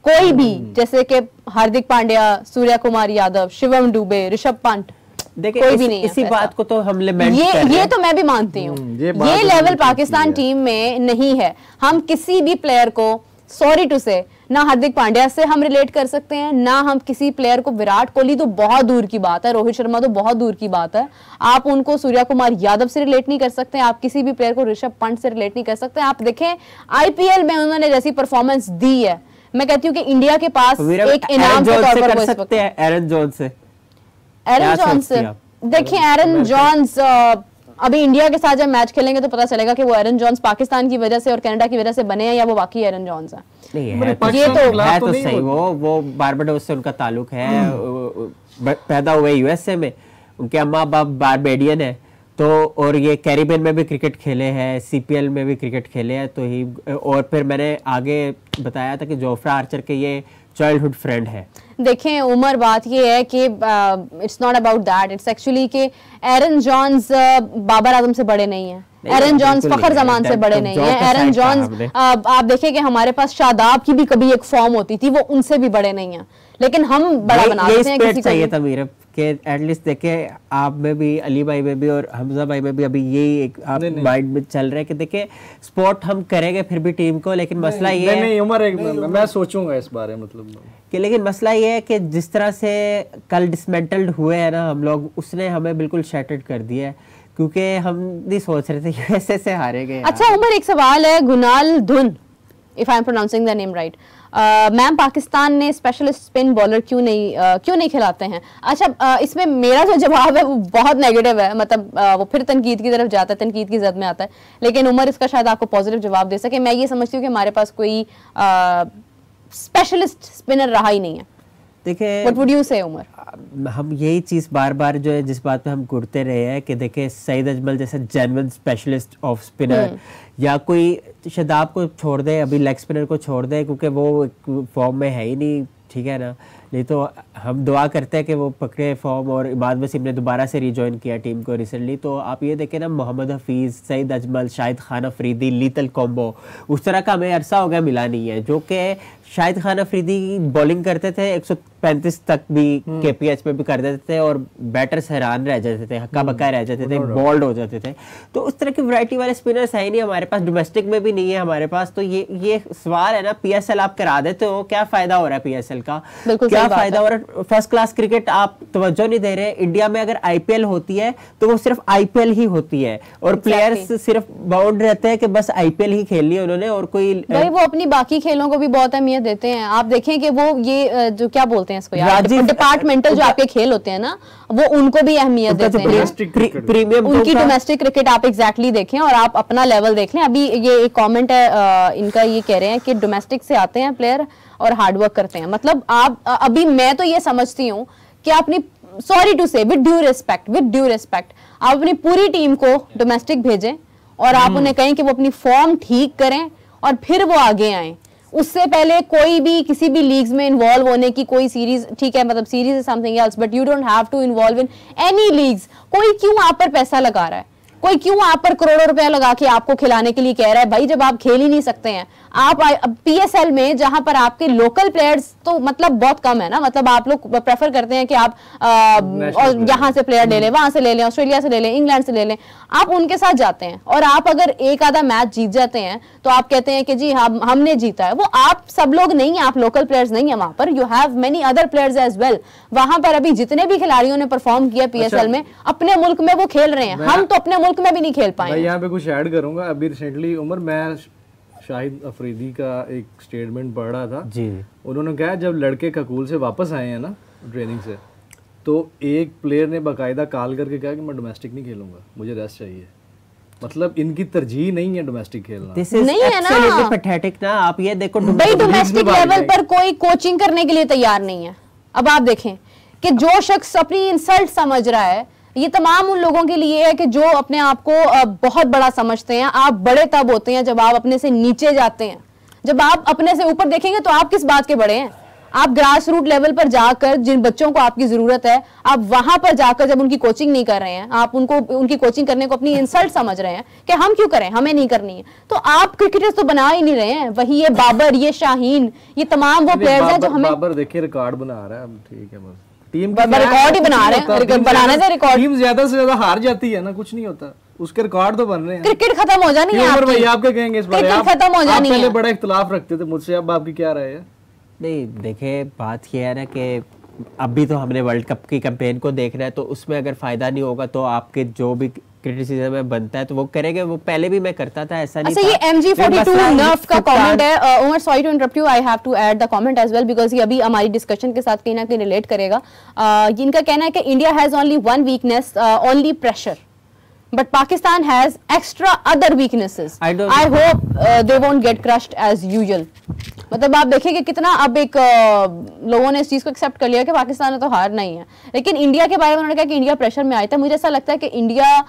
कोई भी, जैसे कि हार्दिक पांड्या, सूर्या कुमार यादव, शिवम दुबे, ऋषभ पंत, देखिए कोई भी नहीं है। इसी बात को तो हम लेमेंट ये तो मैं भी मानती हूँ, ये लेवल पाकिस्तान टीम में नहीं है। हम किसी भी प्लेयर को, सॉरी टू से, ना हार्दिक पांड्या से हम रिलेट कर सकते हैं, ना हम किसी प्लेयर को, विराट कोहली तो बहुत दूर की बात है, रोहित शर्मा तो बहुत दूर की बात है, आप उनको सूर्या कुमार यादव से रिलेट नहीं कर सकते, आप किसी भी प्लेयर को ऋषभ पंत से रिलेट नहीं कर सकते। आप देखें आईपीएल में उन्होंने जैसी परफॉर्मेंस दी है, मैं कहती हूँ कि इंडिया के पास एक इनाम के तौर पर कर सकते हैं। एरन जॉन्स से देखिए, एरन जॉन्स अभी इंडिया के साथ जब मैच खेलेंगे तो पता चलेगा कि वो एरन जॉन्स पाकिस्तान की वजह से और कनाडा की वजह से बने हैं या वो बाकी एरन जॉन्स हैं। ये तो सही, वो बारबाडोस से उनका ताल्लुक है, पैदा हुए यूएसए में, उनके अम्मा बाप बारबेडियन है, तो और ये कैरिबियन में भी क्रिकेट खेले हैं, सीपीएल में भी क्रिकेट खेले हैं, तो ही और फिर मैंने आगे बताया था कि जोफ्रा आर्चर के ये चाइल्डहुड फ्रेंड है। देखें उमर, बात ये है कि it's not about that, it's actually कि एरन जॉन्स बाबर आजम से बड़े नहीं है, एरन जॉन्स फखर जमान से बड़े नहीं है, एरन जॉन्स आप देखें कि हमारे पास शादाब की भी कभी एक फॉर्म होती थी, वो उनसे भी बड़े नहीं है, लेकिन हम बड़ा बना देते हैं किसी को। चाहिए था मेरे के एटलीस्ट देखे आप में भी, अली भाई में भी और हमजा भाई में भी अभी यही एक आप माइंड में चल रहा है कि देखे सपोर्ट हम करेंगे फिर भी टीम को, लेकिन मसला ये है, नहीं उमर, मैं सोचूंगा इस बारे में, मतलब कि लेकिन मसला ये है कि जिस तरह से कल डिसमेंटल्ड हुए हैं ना हम लोग, उसने हमें बिल्कुल शैटर्ड कर दिया है, क्योंकि हम नहीं सोच रहे थे यूएसए से हारे गए। अच्छा उमर, एक सवाल है, गुनाल धुन, if I am pronouncing the name right, ma'am Pakistan ने स्पेशलिस्ट स्पिन बॉलर क्यों नहीं खिलाते हैं? अच्छा इसमें मेरा जो जवाब है वो बहुत नेगेटिव है, मतलब वो फिर तनकीद की तरफ जाता है, तनकीद की जद में आता है, लेकिन उमर इसका शायद आपको पॉजिटिव जवाब दे सके। मैं ये समझती हूँ कि हमारे पास कोई स्पेशलिस्ट स्पिनर रहा ही नहीं है। देखिए व्हाट वुड यू से उमर? हम यही चीज़ बार बार जो है जिस बात पे हम घुरते रहे हैं कि देखे सईद अजमल जैसे जेन्युइन स्पेशलिस्ट ऑफ स्पिनर, या कोई शादाब को छोड़ दे, अभी लेग स्पिनर को छोड़ दे, क्योंकि वो फॉर्म में है ही नहीं, ठीक है ना, नहीं तो हम दुआ करते हैं कि वो पकड़े फॉर्म। और इमाद वसीम ने दोबारा से रिजॉइन किया टीम को रिसेंटली, तो आप ये देखें ना, मोहम्मद हफीज़, सईद अजमल, शाहिद खान अफरीदी, लीतल कॉम्बो, उस तरह का हमें अरसा हो गया मिला नहीं है, जो कि शाहिद खान अफरीदी बॉलिंग करते थे 135 तक भी केपीएच पे भी कर देते थे और बैटर्स हैरान रह जाते थे, हक्का बक्का रह जाते थे, बॉल्ड हो जाते थे। तो उस तरह की वैरायटी वाले स्पिनर्स है ही नहीं हमारे पास, डोमेस्टिक में भी नहीं है हमारे पास। तो ये सवाल है ना, पीएसएल आप करा देते हो, क्या फायदा हो रहा है पीएसएल का, क्या फायदा हो रहा है? फर्स्ट क्लास क्रिकेट आप तवज्जो नहीं दे रहे। इंडिया में अगर आईपीएल होती है तो वो सिर्फ आईपीएल ही होती है और प्लेयर्स सिर्फ बाउंड रहते हैं कि बस आईपीएल ही खेल लिया उन्होंने, और कोई भाई वो अपनी बाकी खेलों को भी बहुत अहमियत देते हैं। आप देखें कि वो ये जो क्या बोलते हैं इसको यार, डिपार्टमेंटल जो आपके खेल होते हैं ना, वो उनको भी अहमियत देते हैं, प्रीमियम उनकी डोमेस्टिक क्रिकेट आप एग्जैक्टली देखें और आप अपना लेवल देख लें। अभी ये एक कमेंट है इनका, ये कह रहे हैं कि डोमेस्टिक से आते हैं प्लेयर और हार्डवर्क करते हैं। मतलब आप अभी मैं तो ये समझती हूँ कि अपनी, सॉरी टू से, विद ड्यू रिस्पेक्ट आप अपनी पूरी टीम को डोमेस्टिक भेजें और आप उन्हें कहें कि वो अपनी फॉर्म ठीक करें और फिर वो आगे आएं। उससे पहले कोई भी किसी भी लीग्स में इन्वॉल्व होने की कोई सीरीज, ठीक है, मतलब series is something else, but you don't have to involve in any leagues. कोई क्यों आप पर पैसा लगा रहा है? कोई क्यों आप पर करोड़ों रुपया लगा के आपको खिलाने के लिए कह रहा है? भाई जब आप खेल ही नहीं सकते हैं, आप PSL में जहां पर आपके लोकल प्लेयर्स तो मतलब बहुत कम है ना, मतलब आप लोग प्रेफर करते हैं कि आप यहाँ से प्लेयर ले लें, वहां से ले लें, ऑस्ट्रेलिया से ले लें, इंग्लैंड से ले लें, आप उनके साथ जाते हैं और आप अगर एक आधा मैच जीत जाते हैं तो आप कहते हैं कि जी हमने जीता है। वो आप सब लोग नहीं है, आप लोकल प्लेयर्स नहीं है वहां पर, you have many other players as well. वहां पर अभी जितने भी खिलाड़ियों ने परफॉर्म किया PSL में, अपने मुल्क में वो खेल रहे हैं, हम तो अपने मुल्क में भी नहीं खेल पाए। मैं यहाँ पे कुछ ऐड करूंगा। अभी रिसेंटली उमर, मैं शाहिद अफरीदी का एक स्टेटमेंट पढ़ रहा था जी। उन्होंने कहा जब लड़के ककूल से वापस आए हैं ना ट्रेनिंग से, तो एक प्लेयर ने बाकायदा कॉल करके कहा कि मैं डोमेस्टिक नहीं खेलूंगा, मुझे रेस्ट चाहिए। मतलब इनकी तरजीह नहीं है डोमेस्टिक खेलना, नहीं है ना, पैथेटिक ना। आप ये देखो भाई डोमेस्टिक लेवल पर कोई कोचिंग करने के लिए तैयार नहीं है। अब आप देखें कि जो शख्स अपनी इंसल्ट समझ रहा है, ये तमाम उन लोगों के लिए है कि जो अपने आप को बहुत बड़ा समझते हैं। आप बड़े तब होते हैं जब आप अपने से नीचे जाते हैं, जब आप अपने से ऊपर देखेंगे तो आप किस बात के बड़े हैं। आप ग्रास रूट लेवल पर जाकर जिन बच्चों को आपकी जरूरत है, आप वहां पर जाकर जब उनकी कोचिंग नहीं कर रहे हैं, आप उनको उनकी कोचिंग करने को अपनी इंसल्ट समझ रहे हैं कि हम क्यों करें, हमें नहीं करनी है, तो आप क्रिकेटर्स तो बना ही नहीं रहे हैं। वही ये बाबर, ये शाहीन, ये तमाम वो प्लेयर्स हैं जो हमें, बाबर देखिए रिकॉर्ड बना रहा है, ठीक है, बस टीम रिकॉर्ड ही बना रहे हैं, बनाने से रिकॉर्ड। टीम ज्यादा से ज्यादा हार जाती है ना, कुछ नहीं होता, उसके रिकॉर्ड तो बन रहे हैं। क्रिकेट खत्म हो जानी है आपकी, आप क्या कहेंगे इस बारे में? क्रिकेट खत्म हो जानी है। पहले बड़ा इख्तिलाफ रखते थे मुझसे, अब आपकी क्या राय है? नहीं देखिए, बात यह है ना कि अभी तो हमने वर्ल्ड कप की कैंपेन को देखना है, तो उसमें अगर फायदा नहीं होगा तो आपके जो भी क्रिटिसिज्म में बनता है तो वो करेंगे। वो पहले भी मैं करता था, ऐसा नहीं था। ये MG42 नर्फ का कमेंट है। Umar, sorry to interrupt you, I have to add the comment as well because ये अभी हमारी डिस्कशन के साथ कहीं ना कहीं रिलेट करेगा। जिनका कहना है कि India has only one weakness, only pressure, but Pakistan has extra other weaknesses. I hope they won't get crushed as usual. मतलब आप देखिए कि कितना अब एक लोगों ने इस चीज को एक्सेप्ट कर लिया कि पाकिस्तान ने तो हार नहीं है, लेकिन इंडिया के बारे में उन्होंने कहा कि इंडिया प्रेशर में आया था। मुझे ऐसा लगता है कि इंडिया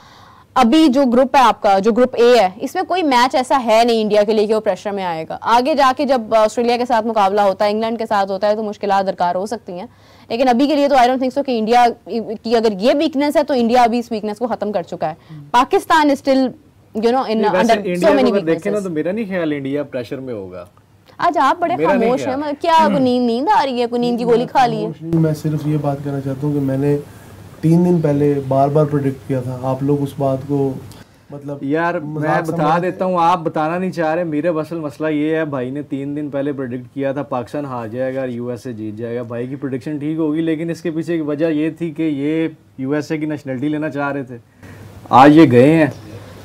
अभी जो ग्रुप है आपका, जो ग्रुप A है, इसमें कोई मैच ऐसा है नहीं इंडिया के लिए कि वो प्रेशर में आएगा। आगे जाके जब ऑस्ट्रेलिया के साथ मुकाबला होता है, इंग्लैंड के साथ होता है, तो मुश्किलात दरकार हो सकती हैं, लेकिन अभी के लिए तो आई डोंट थिंक सो कि इंडिया की अगर ये वीकनेस है तो इंडिया अभी इस वीकनेस को खत्म कर चुका है। Pakistan is still you know in under so many weaknesses. देखें ना तो मेरा नहीं ख्याल इंडिया प्रेशर में होगा। आज आप बड़े खामोश हैं, मतलब क्या नींद आ रही है, कोई नींद की गोली खा ली है? मैं सिर्फ ये बात कहना चाहता हूँ कि मैंने 3 दिन पहले बार बार प्रेडिक्ट किया था, आप लोग उस बात को मतलब यार मैं बता देता हूँ, आप बताना नहीं चाह रहे। मेरे असल मसला ये है, भाई ने 3 दिन पहले प्रेडिक्ट किया था पाकिस्तान हार जाएगा और USA जीत जाएगा। भाई की प्रेडिक्शन ठीक होगी, लेकिन इसके पीछे की वजह ये थी कि ये USA की नेशनलिटी लेना चाह रहे थे। आज ये गए हैं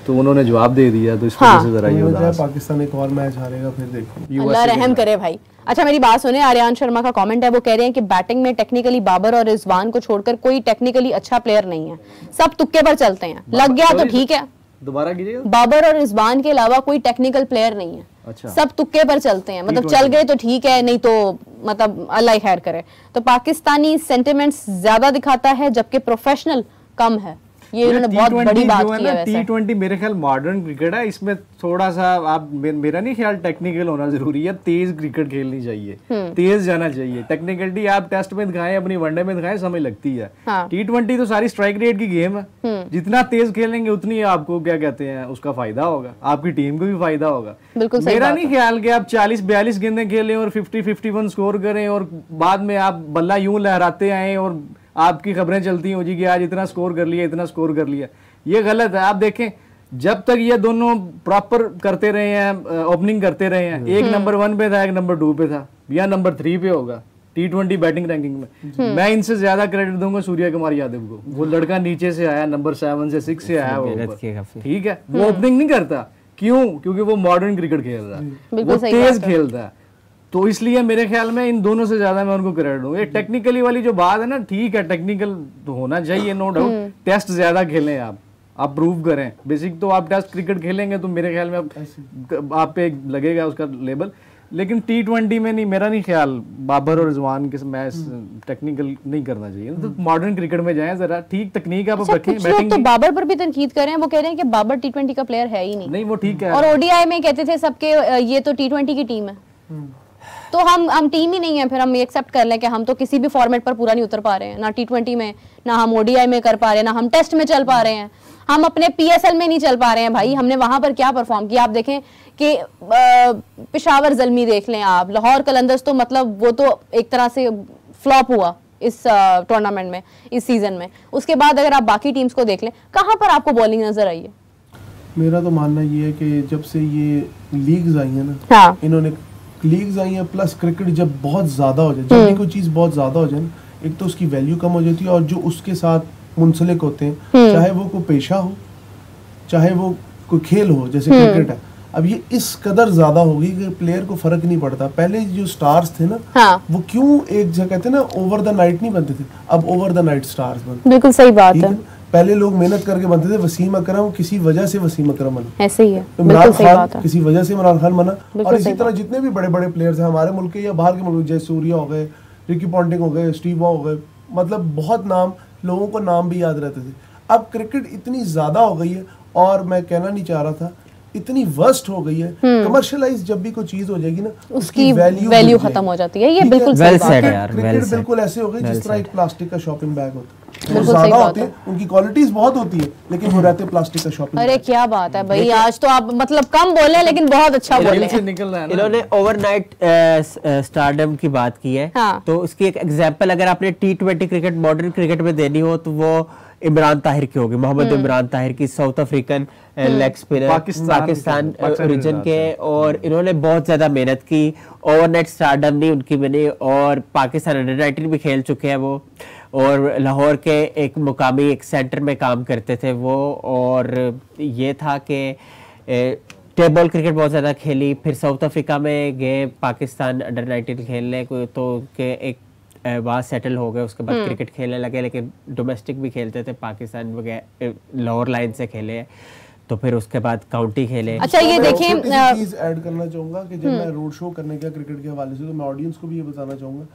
तो उन्होंने जवाब दे दिया, तो इस वजह से जरा ये उदास। पाकिस्तान एक और मैच हारेगा फिर देखो, अल्लाह रहम करे भाई। अच्छा मेरी बात सुने, आर्यन शर्मा का कमेंट है, वो कह रहे हैं कि बैटिंग में टेक्निकली बाबर और रिजवान को छोड़कर कोई टेक्निकली अच्छा प्लेयर नहीं है, सब तुक्के पर चलते हैं, लग गया तो ठीक है। दोबारा कीजिएगा। बाबर और रिजवान के अलावा कोई टेक्निकल प्लेयर नहीं है। अच्छा। सब तुक्के पर चलते हैं, मतलब चल गए तो ठीक है, नहीं तो मतलब अल्लाह खैर करे। तो पाकिस्तानी सेंटिमेंट्स ज्यादा दिखाता है जबकि प्रोफेशनल कम है। ये उन्होंने बहुत बड़ी बात की है। वैसे T20 मेरे ख्याल मॉडर्न क्रिकेट है, इसमें थोड़ा सा आप मेरा नहीं ख्याल टेक्निकल होना जरूरी है, तेज क्रिकेट खेलनी चाहिए, तेज जाना चाहिए। टेक्निकलिटी आप टेस्ट में दिखाएं, अपनी वनडे में दिखाएं, समय लगती है। T20 तो सारी स्ट्राइक रेट की गेम है, जितना तेज खेलेंगे उतनी आपको क्या कहते हैं उसका फायदा होगा, आपकी टीम को भी फायदा होगा। मेरा नहीं ख्याल कि आप 40-42 गेंदें खेलें और 50-51 स्कोर करें और बाद में आप बल्ला यूं लहराते आए और आपकी खबरें चलती हो जी कि आज इतना स्कोर कर लिया, इतना स्कोर कर लिया। ये गलत है। आप देखें जब तक ये दोनों प्रॉपर करते रहे हैं, ओपनिंग करते रहे हैं, एक नंबर 1 पे था, एक नंबर 2 पे था, या नंबर 3 पे होगा T20 बैटिंग रैंकिंग में। मैं इनसे ज्यादा क्रेडिट दूंगा सूर्य कुमार यादव को। वो लड़का नीचे से आया, नंबर 7 से 6 से आया, वो ठीक है, वो ओपनिंग नहीं करता। क्यों? क्योंकि वो मॉडर्न क्रिकेट खेल रहा है, वो तेज खेलता है, तो इसलिए मेरे ख्याल में इन दोनों से ज्यादा मैं उनको क्रेडिट दूंगा। ये टेक्निकली वाली जो बात है ना, ठीक है, टेक्निकल तो होना चाहिए, नो डाउट। टेस्ट ज्यादा खेलें, आप प्रूव करें। बेसिक तो आप टेस्ट क्रिकेट खेलेंगे तो मेरे ख्याल में आप पे लगेगा उसका लेवल, लेकिन T20 में नहीं, मेरा नहीं ख्याल बाबर और रिजवान के मैच टेक्निकल नहीं करना चाहिए। तो मॉडर्न क्रिकेट में जाएं, जरा ठीक तकनीक आप रखें। बैटिंग तो बाबर पर भी तनकीद कर रहे हैं, वो कह रहे हैं कि बाबर T20 का प्लेयर है ही नहीं। नहीं वो ठीक है, और ODI में कहते थे सबके ये तो T20 की टीम है। तो हम टीम ही नहीं है, फिर हम ये एक्सेप्ट कर लें कि हम तो किसी भी फॉर्मेट पर पूरा नहीं उतर पा रहे हैं, ना T20 में, ना हम ODI में कर पा रहे हैं, ना हम टेस्ट में चल पा रहे हैं, हम अपने PSL में नहीं चल पा रहे हैं भाई। हमने वहां पर क्या परफॉर्म किया आप देखें कि पेशावर ज़ल्मी देख लें आप, लाहौर कलंदर्स तो मतलब वो तो एक तरह से फ्लॉप हुआ इस टूर्नामेंट में, इस सीजन में। उसके बाद अगर आप बाकी टीम्स को देख लें, कहां पर आपको बॉलिंग नजर आई है? मेरा तो मानना ये है कि जब से ये लीग्स आई है ना, हाँ। इन्होंने लीग्स आई हैं प्लस क्रिकेट जब बहुत ज़्यादा हो जाए, जब भी कोई चीज़ बहुत ज़्यादा हो जाए ना, एक तो उसकी वैल्यू कम हो जाती है और जो उसके साथ मुंसलिक होते हैं, चाहे वो कोई पेशा हो चाहे वो कोई खेल हो, जैसे क्रिकेट है, अब ये इस कदर ज्यादा हो गई कि प्लेयर को फर्क नहीं पड़ता। पहले जो स्टार्स थे ना, हाँ। वो क्यों एक जगह कहते ना ओवर द नाइट नहीं बनते थे, अब ओवर द नाइट स्टार्स बनते। बिल्कुल सही बात है। पहले लोग मेहनत करके बनते थे, वसीम अकरम किसी वजह से वसीम अकरम बना, ऐसे ही है, इमरान खान किसी वजह से इमरान खान बना, और इसी तरह जितने भी बड़े बड़े प्लेयर्स हैं हमारे मुल्क के या बाहर के मुल्क, जैसे सूर्या हो गए, रिकी पॉन्टिंग हो गए, स्टीव वॉ हो गए, मतलब बहुत नाम, लोगों को नाम भी याद रहते थे। अब क्रिकेट इतनी ज्यादा हो गई है, और मैं कहना नहीं चाह रहा था, इतनी वर्स्ट हो गई है, कमर्शियलाइज जब भी कोई चीज हो जाएगी ना, उसकी वैल्यू खत्म हो जाती है। ये बिल्कुल सही बात है। क्रिकेट बिल्कुल ऐसे हो गई जिस तरह एक प्लास्टिक का शॉपिंग बैग होता है, ज्यादा होते हैं, उनकी क्वालिटीज बहुत होती है, लेकिन वो रहते प्लास्टिक का शॉपिंग। अरे क्या बात है भाई, आज तो आप मतलब कम बोले लेकिन बहुत अच्छा बोले। इन्होंने ओवरनाइट स्टारडम की बात की है, तो उसकी एक एग्जांपल अगर आपने T20 क्रिकेट, मॉडर्न क्रिकेट में देनी हो तो वो इमरान ताहिर की होगी, मोहम्मद इमरान ताहिर की, south African leg spinner, Pakistan origin के, और इन्होंने बहुत ज्यादा मेहनत की। ओवरनाइट स्टारडम नहीं उनकी बनी, और पाकिस्तान अंडर-19 भी खेल चुके हैं वो, और लाहौर के एक मुकामी एक सेंटर में काम करते थे वो। और ये था कि टेबल क्रिकेट बहुत ज़्यादा खेली, फिर साउथ अफ्रीका में गए पाकिस्तान अंडर-19 खेलने को, तो के एक वहाँ सेटल हो गए, उसके बाद क्रिकेट खेलने लगे, लेकिन डोमेस्टिक भी खेलते थे, पाकिस्तान वगैरह लोअर लाइन से खेले, तो फिर उसके बाद काउंटी खेले। अच्छा ये देखिए, चीज ऐड करना चाहूँगा कि जब मैं रोड शो करने गया क्रिकेट के हवाले से, तो मैं ऑडियंस को भी ये बताना चाहूँगा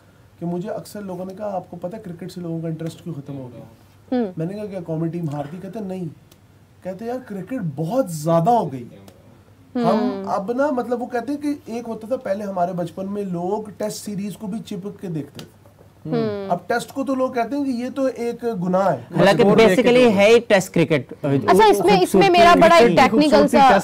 कि मुझे अक्सर लोगों ने कहा आपको पता है क्रिकेट से लोगों का इंटरेस्ट क्यों खत्म हो गया। मैंने कहा क्या कौमी टीम हारती? कहते नहीं, कहते यार क्रिकेट बहुत ज्यादा हो गई। हम अब ना मतलब वो कहते हैं कि एक होता था पहले हमारे बचपन में लोग टेस्ट सीरीज को भी चिपक के देखते थे, अब टेस्ट को तो लोग कहते हैं कि ये तो एक गुनाह है, हालांकि बेसिकली है ही टेस्ट क्रिकेट। अच्छा इसमें मेरा बड़ा एक टेक्निकल सा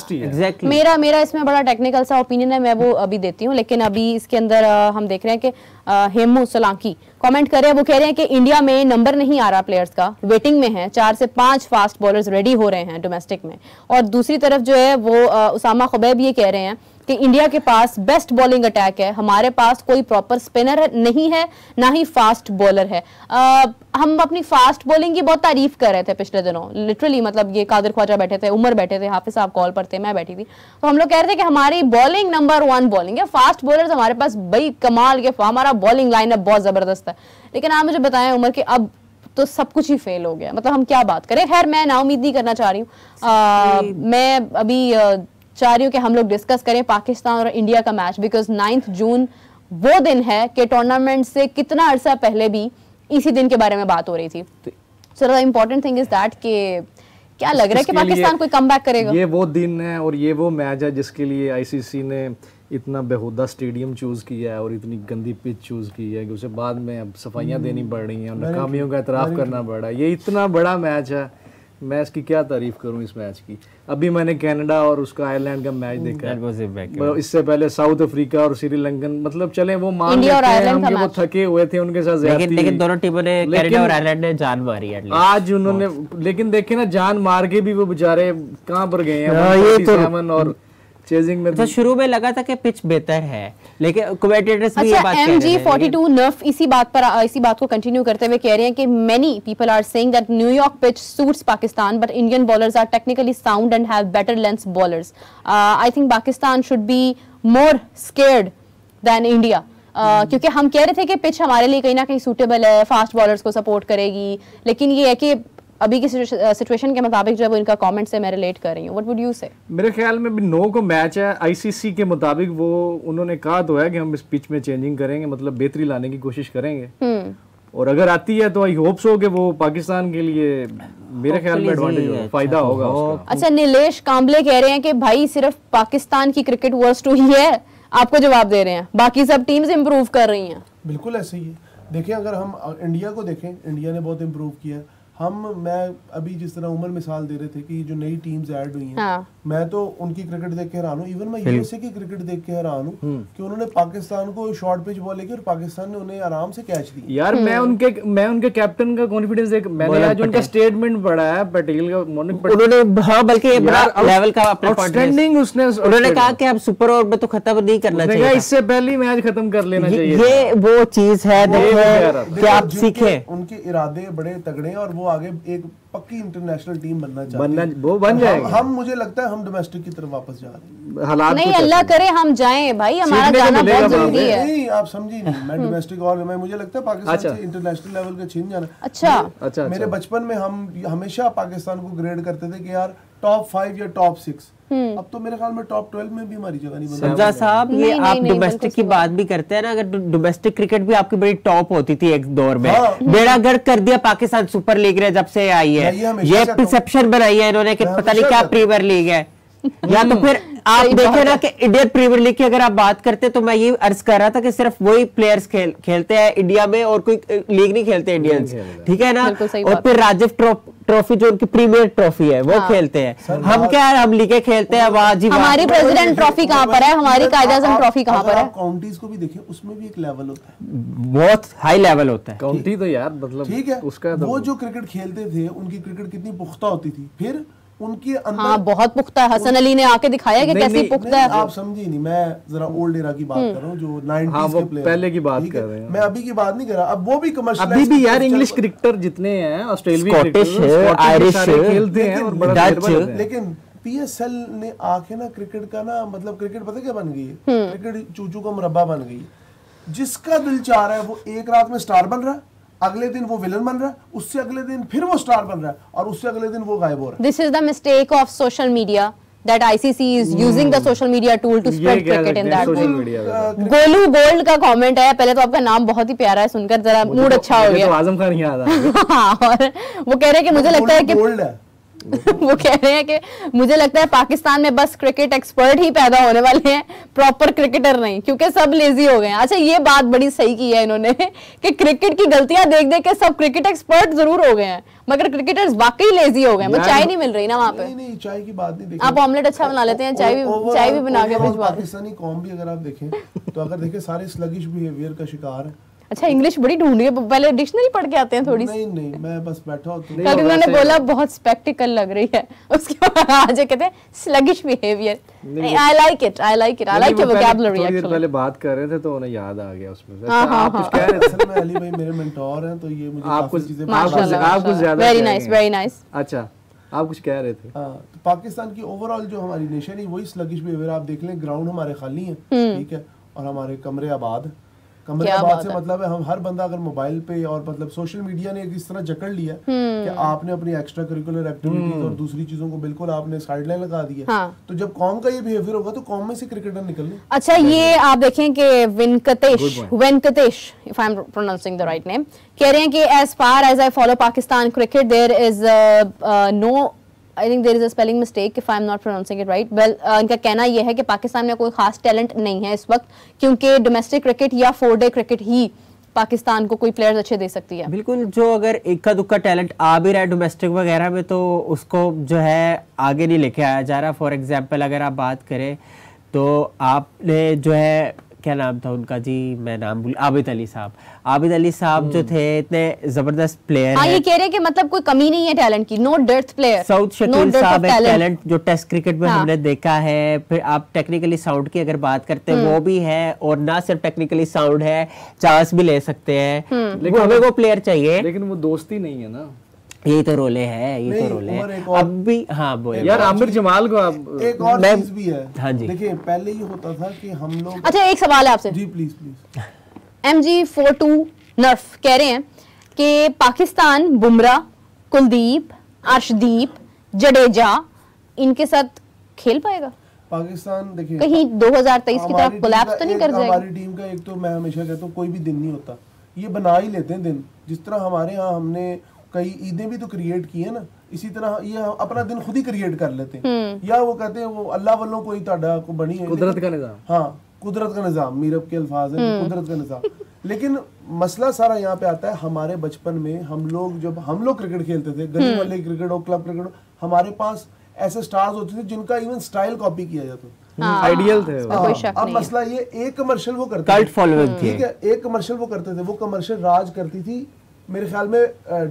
मेरा इसमें बड़ा टेक्निकल सा ओपिनियन है, मैं वो अभी देती हूँ। लेकिन अभी इसके अंदर हम देख रहे हैं कि हेमू सोलंकी कमेंट कर रहे हैं, वो कह रहे हैं कि इंडिया में नंबर नहीं आ रहा प्लेयर्स का, वेटिंग में है, 4 से 5 फास्ट बॉलर्स रेडी हो रहे हैं डोमेस्टिक में। और दूसरी तरफ जो है वो उसामा खुबैब ये कह रहे हैं कि इंडिया के पास बेस्ट बॉलिंग अटैक है, हमारे पास कोई प्रॉपर स्पिनर नहीं है, ना ही फास्ट बॉलर है। हम अपनी फास्ट बॉलिंग की बहुत तारीफ कर रहे थे पिछले दिनों, लिटरली मतलब ये कादिर ख्वाजा बैठे थे, उमर बैठे थे, हाफिज साहब कॉल पर थे, मैं बैठी थी, तो हम लोग कह रहे थे कि हमारी बॉलिंग नंबर 1 बॉलिंग है, फास्ट बॉलर्स हमारे पास भाई कमाल के, हमारा बॉलिंग लाइनअप बहुत जबरदस्त है। लेकिन आप मुझे बताएं उमर कि अब तो सब कुछ ही फेल हो गया, मतलब हम क्या बात करें। खैर मैं ना उम्मीद नहीं करना चाह रही हूँ, मैं अभी चाह रही हूँ कि हम लोग डिस्कस करें पाकिस्तान और इंडिया का मैच, बिकॉज 9 जून वो दिन है कि टूर्नामेंट से कितना अरसा पहले भी इसी दिन के बारे में बात हो रही थी। So the important thing is that कि क्या लग रहा है कि पाकिस्तान कोई कमबैक करेगा। ये वो दिन है और ये वो मैच है जिसके लिए आईसीसी ने इतना बेहुदा स्टेडियम चूज किया है और इतनी गंदी पिच चूज की है कि उसे बाद में अब सफाइयाँ देनी पड़ रही हैं और नाकामियों का एतराफ़ करना पड़ रहा है। ये इतना बड़ा मैच है, मैं इसकी क्या तारीफ करूं इस मैच की। अभी मैंने कनाडा और उसका आयरलैंड का मैच देखा है, इससे पहले साउथ अफ्रीका और श्रीलंकन, मतलब चले वो मान लेते हैं हम कि वो थके हुए थे, उनके साथ ज्यादती, लेकिन दोनों टीमों ने, कनाडा और आयरलैंड ने जान मारी है आज उन्होंने। लेकिन देखे ना जान मार के भी वो बेचारे कहां पर गए हैं और चेजिंग में। तो शुरू में लगा था कि पिच बेहतर है, लेकिन कमेंटेटर्स भी ये बात कह रहे हैं। MG42 नर्फ इसी बात को कंटिन्यू करते हुए कह रहे हैं कि many people are saying that New York pitch suits Pakistan but Indian bowlers are technically sound and have better length bowlers. I think Pakistan should be more scared than India. क्योंकि हम कह रहे थे कि पिच हमारे लिए कहीं ना कहीं सूटेबल है, फास्ट बॉलर्स को सपोर्ट करेगी, लेकिन ये है कि अभी की सिचुएशन के मुताबिक जब इनका कमेंट से मैं रिलेट कर रही हूँ। व्हाट वुड यू से? मेरे ख्याल में भी 9 को मैच है, आईसीसी के मुताबिक वो उन्होंने कहा तो है कि हम इस पिच में चेंजिंग करेंगे, मतलब बेहतरी लाने की कोशिश करेंगे, और अगर आती है तो आई होप सो कि वो पाकिस्तान के लिए मेरे ख्याल में एडवांटेज होगा, फायदा होगा उसका। अच्छा नीलेश कांबले कह रहे हैं कि भाई सिर्फ पाकिस्तान की क्रिकेट वर्स्ट हुई है, आपको जवाब दे रहे हैं, बाकी सब टीम्स इंप्रूव कर रही हैं। बिल्कुल ऐसे ही है। देखें अगर हम इंडिया को देखें, इंडिया ने बहुत इम्प्रूव किया। मैं अभी जिस तरह उमर मिसाल दे रहे थे कि जो नई टीम्स ऐड हुई हैं, हाँ। मैं तो उनकी क्रिकेट देख के हैरान हूँ। इवन मैं यूएसए की क्रिकेट देख के हैरान हूँ कि उन्होंने पाकिस्तान को शॉर्ट पिच बॉल लेके और पाकिस्तान ने उन्हें आराम से कैच दी। यार मैं उनके कैप्टन का कॉन्फिडेंस देख, मैंने आज उनका स्टेटमेंट पढ़ा है पटेल का, उन्होंने हाँ बल्कि ये बड़ा लेवल का आउटस्टैंडिंग उन्होंने कहा कि अब सुपर ओवर में तो खत्म नहीं करना चाहिए, इससे पहले ही मैच खत्म कर लेना चाहिए। ये वो चीज है कि आप सीखे। उनके इरादे बड़े तगड़े हैं और वो आगे एक पक्की इंटरनेशनल टीम बनना चाहते हैं। वो बन जाएगा। हम मुझे लगता है हम डोमेस्टिक की तरफ वापस जा रहे हैं। हालात नहीं, अल्लाह करे हम जाएं भाई, हमारा जाना बहुत जरूरी है। नहीं आप समझी नहीं, मैं डोमेस्टिक और मैं मुझे लगता है पाकिस्तान से इंटरनेशनल लेवल का छीन जाना। अच्छा मेरे बचपन में हम हमेशा पाकिस्तान को ग्रेड करते थे कि यार टॉप 5 या टॉप 6। अब तो मेरे ख्याल में टॉप 12 में भी हमारी जगह नहीं बन रही। समझा साहब, ये आप डोमेस्टिक की बात भी करते हैं ना, अगर डोमेस्टिक क्रिकेट भी आपकी बड़ी टॉप होती थी एक दौर में, बेड़ा गर्क कर दिया पाकिस्तान सुपर लीग ने जब से आई है। ये परसेप्शन बनाई है इन्होंने कि पता नहीं क्या प्रीमियर लीग है। या तो फिर आप देखें ना कि इंडियन प्रीमियर लीग की अगर आप बात करते तो मैं ये अर्ज कर रहा था कि सिर्फ वही प्लेयर्स खेलते हैं इंडिया में और कोई लीग नहीं खेलते इंडियंस, ठीक है ना। और फिर राजीव ट्रॉफी जो उनकी प्रीमियर ट्रॉफी है वो खेलते हैं। हम क्या है, हम लीगें खेलते हैं। हमारी प्रेसिडेंट ट्रॉफी कहाँ पर है, हमारी कायद-ए-आज़म ट्रॉफी कहाँ पर है। काउंटीज को भी देखें, उसमें भी एक लेवल होता है, बहुत हाई लेवल होता है काउंटी तो यार, मतलब ठीक है उसका वो जो क्रिकेट खेलते थे उनकी क्रिकेट कितनी पुख्ता होती थी। फिर उनके अंदर हाँ बहुत पुख्ता है। हसन अली ने आके दिखाया कि कैसी पुख्ता है। आप समझी नहीं, मैं जरा ओल्ड एरा की बात कर रहा हूँ जो 90s के प्लेयर, पहले की बात कर रहे हैं। मैं अभी की बात नहीं कर रहा। अब वो भी कमर्शियल अभी भी यार इंग्लिश क्रिकेटर जितने हैं, ऑस्ट्रेलियन क्रिकेटर, आयरिश खेलते हैं और बड़ा डच। लेकिन पीएसएल ने आके ना क्रिकेट का ना मतलब क्रिकेट पता क्या बन गई है, क्रिकेट चूचू का मुरब्बा बन गई है। जिसका दिल चाह रहा है वो एक रात में स्टार बन रहा है, अगले दिन वो विलन बन रहा है, उससे अगले दिन फिर वो स्टार बन रहा है और उससे अगले दिन वो गायब हो रहा है। This is the mistake of social media that ICC is using the social media tool to spread cricket in that way. Golu gold का कमेंट है। पहले तो आपका नाम बहुत ही प्यारा है, सुनकर जरा मूड अच्छा हो गया। तो आजम खान याद आ गया। और वो कह रहे हैं कि मुझे लगता है कि गोल्ड है वो कह रहे हैं कि मुझे लगता है पाकिस्तान में बस क्रिकेट एक्सपर्ट ही पैदा होने वाले हैं, प्रॉपर क्रिकेटर नहीं, क्योंकि सब लेजी हो गए हैं। अच्छा ये बात बड़ी सही की है इन्होंने कि क्रिकेट की गलतियां देख देख के सब क्रिकेट एक्सपर्ट जरूर हो गए हैं, मगर क्रिकेटर्स वाकई लेजी हो गए। चाय नहीं मिल रही ना वहाँ पे। नहीं चाय की बात नहीं। आप ऑमलेट अच्छा बना लेते हैं, चाय भी बना के भिजवा। पाकिस्तानी कौम भी अगर आप देखें तो अगर देखें सारे स्लगिश बिहेवियर का शिकार है। अच्छा इंग्लिश बड़ी ढूंढ है, पहले डिक्शनरी पढ़ के आते हैं थोड़ी सी। नहीं मैं बस बैठा हूं। कल उन्होंने बोला बहुत स्पेक्टिकल लग रही है, उसके बाद आज कहते हैं sluggish behaviour. I like it your vocabulary. Actually पहले बात कर रहे थे तो उन्हें याद आ गया उसमें। आप कुछ कह रहे थे। असल में अली भाई मेरे मेंटोर हैं तो ये मुझे काफी चीजें आप कुछ ज्यादा वेरी नाइस। अच्छा आप कुछ कह रहे थे। तो पाकिस्तान की ओवरऑल जो हमारी नेशन है वही स्लगिश बिहेवियर। आप देख लें ग्राउंड हमारे खाली हैं, ठीक है, और हमारे कमरे आबाद। कमरे आबाद से मतलब है हम हर बंदा अगर मोबाइल पे और मतलब सोशल मीडिया ने इस तरह जकड़ लिया कि आपने अपनी एक्स्ट्रा करिकुलर एक्टिविटीज और दूसरी चीजों को बिल्कुल आपने साइडलाइन लगा दिया। हाँ। तो जब कौम का ये बिहेवियर होगा तो कौम में से क्रिकेटर निकलने। अच्छा ये आप देखें कि Venkatesh if I am pronouncing the right name कह रहे हैं कि as far as I follow Pakistan cricket there is no I think there is a spelling mistake if I am not pronouncing it right. Well, इनका कहना यह है कि पाकिस्तान में कोई खास टैलेंट नहीं है इस वक्त, क्योंकि डोमेस्टिक क्रिकेट या 4-डे क्रिकेट ही पाकिस्तान को कोई प्लेयर्स अच्छे दे सकती है। बिल्कुल, जो अगर इक्का दुक्का टैलेंट आ भी रहा है डोमेस्टिक वगैरह में तो उसको जो है आगे नहीं लेके आया जा रहा। फॉर एग्जांपल अगर आप बात करें तो आपने जो है क्या नाम था उनका जी, मैं नाम भूल, आबिद अली साहब जो थे इतने जबरदस्त प्लेयर हैं। ये कह रहे हैं कि मतलब कोई कमी नहीं है टैलेंट की, no depth player. Saud Shakeel साहब एक टैलेंट जो टेस्ट क्रिकेट में हमने देखा है। फिर आप टेक्निकली साउंड की अगर बात करते हैं वो भी है, और ना सिर्फ टेक्निकली साउंड है, चांस भी ले सकते हैं। लेकिन हमें वो प्लेयर चाहिए, लेकिन वो दोस्ती नहीं है ना। यही तो रोले है। अब भी हाँ बोले यार आमिर जमाल को आप एक और चीज भी है। हाँ जी देखिए पहले ये होता था कि हम लोग। अच्छा एक सवाल है आपसे जी प्लीज। MG42 नर्फ कह रहे हैं कि पाकिस्तान बुमराह, कुलदीप, अर्शदीप, जडेजा इनके साथ खेल पाएगा? पाकिस्तान देखिए कहीं 2023 की तरफ कोलैप्स तो नहीं कर जाएगा? हमारी टीम का एक तो मैं हमेशा कहता हूँ कोई भी दिन नहीं होता, ये बना ही लेते हैं दिन। जिस तरह हमारे यहाँ हमने कई ईदें भी तो क्रिएट की है ना, इसी तरह ये अपना दिन खुद ही क्रिएट कर लेते हैं। या वो कहते हैं वो अल्लाह वालों कोई ताड़ा को बनी है कुदरत का निजाम। हाँ कुदरत का निज़ाम, मीरब के अल्फाज हैं, कुदरत का निज़ाम। लेकिन मसला सारा यहाँ पे आता है, हमारे बचपन में हम लोग जब हम लोग क्रिकेट खेलते थे, गली वाले क्रिकेट हो, क्लब क्रिकेट हो, हमारे पास ऐसे स्टार्स होते थे जिनका इवन स्टाइल कॉपी किया जाता था, आइडियल थे। अब मसला ये, एक कमर्शियल वो करते कल्ट फॉलोइंग थी, ठीक है, एक कमर्शियल वो करते थे, वो कमर्शियल राज करती थी मेरे ख्याल में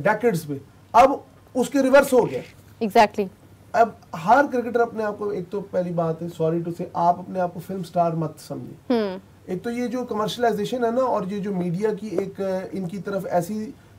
डेकेड्स पे। अब उसके रिवर्स हो गया एग्जैक्टली। अब हर क्रिकेटर अपने आप को, एक तो पहली बात है, सॉरी टू से, आप अपने आप को फिल्म स्टार मत समझिए। एक तो ये जो कमर्शलाइजेशन है ना, और ये जो मीडिया की एक इनकी तरफ ऐसी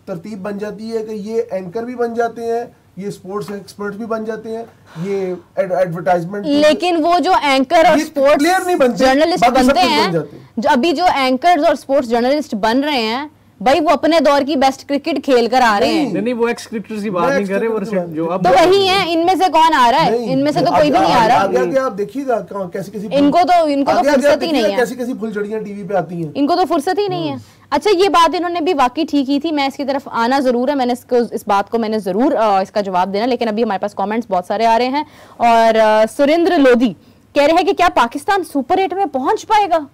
तरतीब बन जाती है कि ये एंकर भी बन जाते हैं, ये स्पोर्ट्स एक्सपर्ट भी बन जाते हैं, ये एडवर्टाइजमेंट, लेकिन वो जो एंकर और स्पोर्ट्स प्लेयर नहीं बनते, जर्नलिस्ट बनते हैं, अभी जो एंकर्स और स्पोर्ट्स जर्नलिस्ट बन रहे हैं भाई, वो अपने दौर की बेस्ट क्रिकेट खेल कर आ रहे हैं। नहीं, वो एक्स क्रिकेटर्स की बात नहीं कर रहे, वो जो अब तो वही है, इनमें से कौन आ रहा है? इनमें से तो कोई भी नहीं आ रहा। आगे आप देखिएगा कैसी इनको तो फुर्सत ही नहीं है, कैसी फुलझड़ियां टीवी पे आती हैं, इनको तो फुर्सत ही नहीं है। अच्छा, ये बात इन्होंने भी वाकई ठीक की थी, मैं इसकी तरफ आना जरूर है, मैंने इस बात को मैंने जरूर इसका जवाब देना, लेकिन अभी हमारे पास कमेंट्स बहुत सारे आ रहे हैं। और सुरेंद्र लोधी कह रहे हैं कि क्या पाकिस्तान सुपर 8 में पहुंच पाएगा?